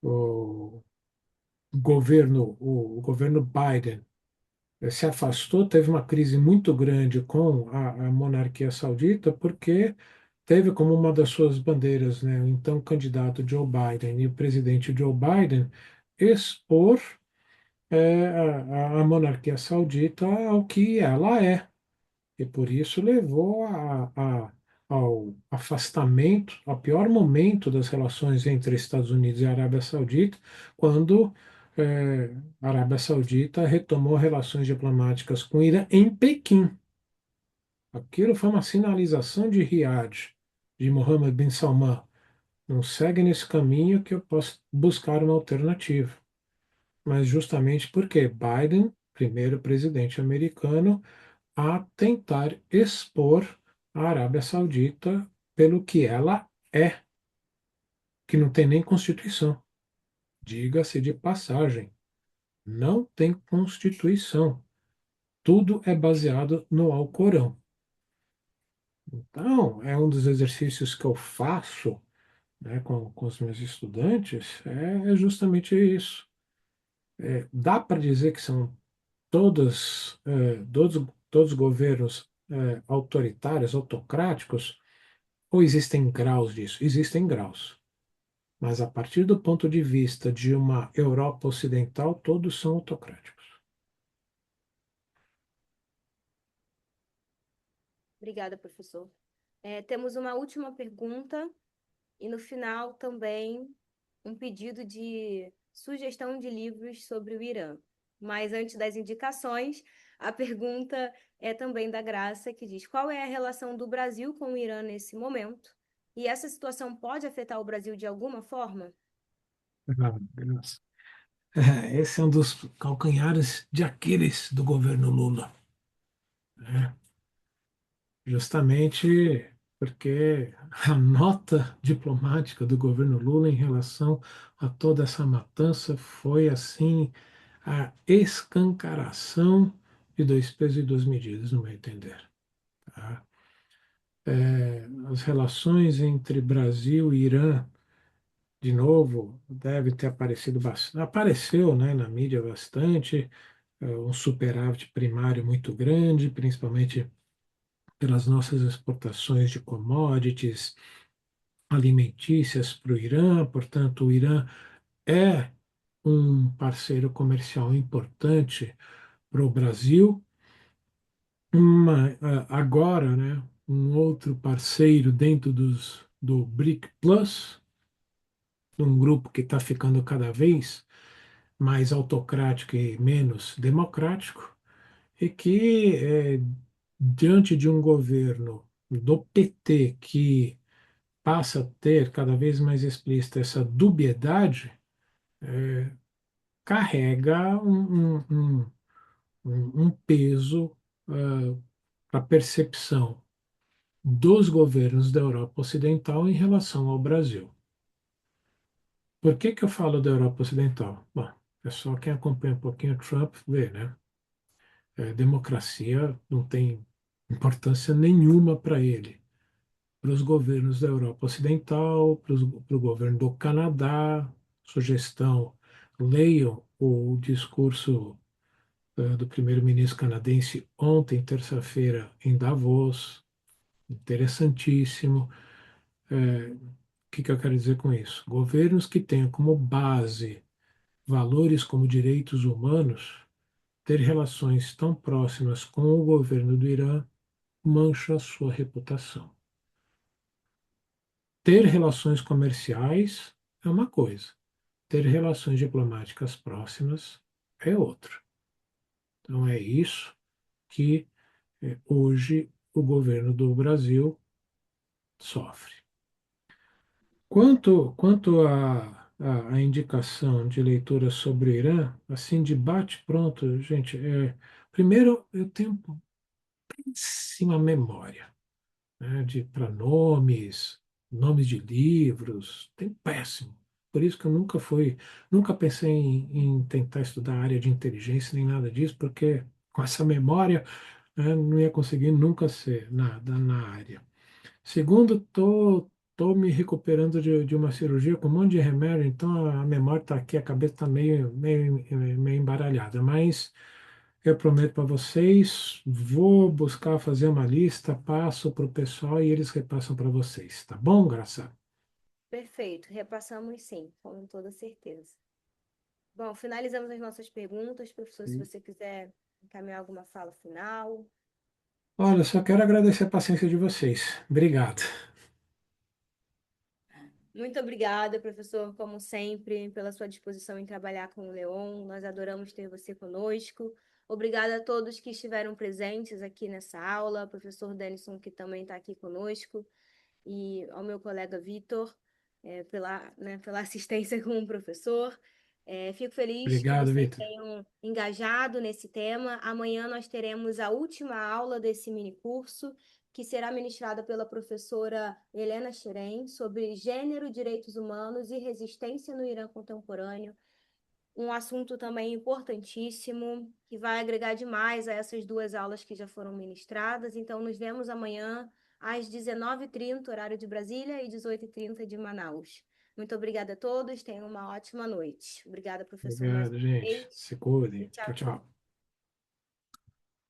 o o governo Biden se afastou, teve uma crise muito grande com a monarquia saudita, porque teve como uma das suas bandeiras, né, o então candidato Joe Biden e o presidente Joe Biden expor a monarquia saudita ao que ela é. E por isso levou ao afastamento, ao pior momento das relações entre Estados Unidos e Arábia Saudita, quando a Arábia Saudita retomou relações diplomáticas com o Irã em Pequim. Aquilo foi uma sinalização de Riad, de Mohammed bin Salman. Não segue nesse caminho que eu posso buscar uma alternativa. Mas justamente porque Biden, primeiro presidente americano, a tentar expor a Arábia Saudita pelo que ela é, que não tem nem Constituição. Diga-se de passagem, não tem Constituição. Tudo é baseado no Alcorão. Então, é um dos exercícios que eu faço, né, com os meus estudantes, é justamente isso. Dá para dizer que são todos governos autoritários, autocráticos, ou existem graus disso? Existem graus. Mas a partir do ponto de vista de uma Europa ocidental, todos são autocráticos. Obrigada, professor. Temos uma última pergunta e no final também um pedido de sugestão de livros sobre o Irã. Mas antes das indicações, a pergunta é também da Graça, que diz: qual é a relação do Brasil com o Irã nesse momento? E essa situação pode afetar o Brasil de alguma forma? Ah, nossa. Esse é um dos calcanhares de Aquiles do governo Lula, né? Justamente porque a nota diplomática do governo Lula em relação a toda essa matança foi assim a escancaração de dois pesos e duas medidas, no meu entender. Tá? As relações entre Brasil e Irã de novo, deve ter aparecido bastante, apareceu, né, na mídia bastante, um superávit primário muito grande, principalmente pelas nossas exportações de commodities alimentícias para o Irã. Portanto, o Irã é um parceiro comercial importante para o Brasil. Agora, né, um outro parceiro dentro do BRIC Plus, um grupo que está ficando cada vez mais autocrático e menos democrático, e que, diante de um governo do PT que passa a ter cada vez mais explícita essa dubiedade, carrega um peso para a percepção dos governos da Europa Ocidental em relação ao Brasil. Por que que eu falo da Europa Ocidental? Bom, é só quem acompanha um pouquinho o Trump vê, né? Democracia não tem importância nenhuma para ele. Para os governos da Europa Ocidental, para o governo do Canadá, sugestão, leiam o discurso do primeiro-ministro canadense ontem, terça-feira, em Davos, interessantíssimo. O que que eu quero dizer com isso? Governos que tenham como base valores como direitos humanos, ter relações tão próximas com o governo do Irã mancha a sua reputação. Ter relações comerciais é uma coisa, ter relações diplomáticas próximas é outra. Então é isso que hoje o governo do Brasil sofre. Quanto à indicação de leitura sobre o Irã, assim, de bate-pronto, gente, primeiro eu tenho péssima memória, né, para nomes, nomes de livros, tem péssimo. Por isso que eu nunca pensei em tentar estudar a área de inteligência nem nada disso, porque com essa memória, né, não ia conseguir nunca ser nada na área. Segundo, tô me recuperando de uma cirurgia com um monte de remédio, então a memória está aqui, a cabeça está meio embaralhada. Mas eu prometo para vocês, vou buscar fazer uma lista, passo para o pessoal e eles repassam para vocês. Tá bom, Graça? Perfeito, repassamos sim, com toda certeza. Bom, finalizamos as nossas perguntas, professor, se você quiser encaminhar alguma fala final. Olha, só quero agradecer a paciência de vocês. Obrigado. Muito obrigada, professor, como sempre, pela sua disposição em trabalhar com o Leon. Nós adoramos ter você conosco. Obrigada a todos que estiveram presentes aqui nessa aula, professor Denison, que também está aqui conosco, e ao meu colega Vitor, pela assistência com o professor. Fico feliz que Obrigado, vocês Vitor. tenham engajado nesse tema. Amanhã nós teremos a última aula desse mini curso, que será ministrada pela professora Helena Xeren, sobre gênero, direitos humanos e resistência no Irã contemporâneo. Um assunto também importantíssimo, que vai agregar demais a essas duas aulas que já foram ministradas. Então, nos vemos amanhã às 19h30, horário de Brasília, e 18h30 de Manaus. Muito obrigada a todos, tenham uma ótima noite. Obrigada, professor, mais Obrigado, uma gente. vez. Se E cuidem. Tchau, tchau. tchau.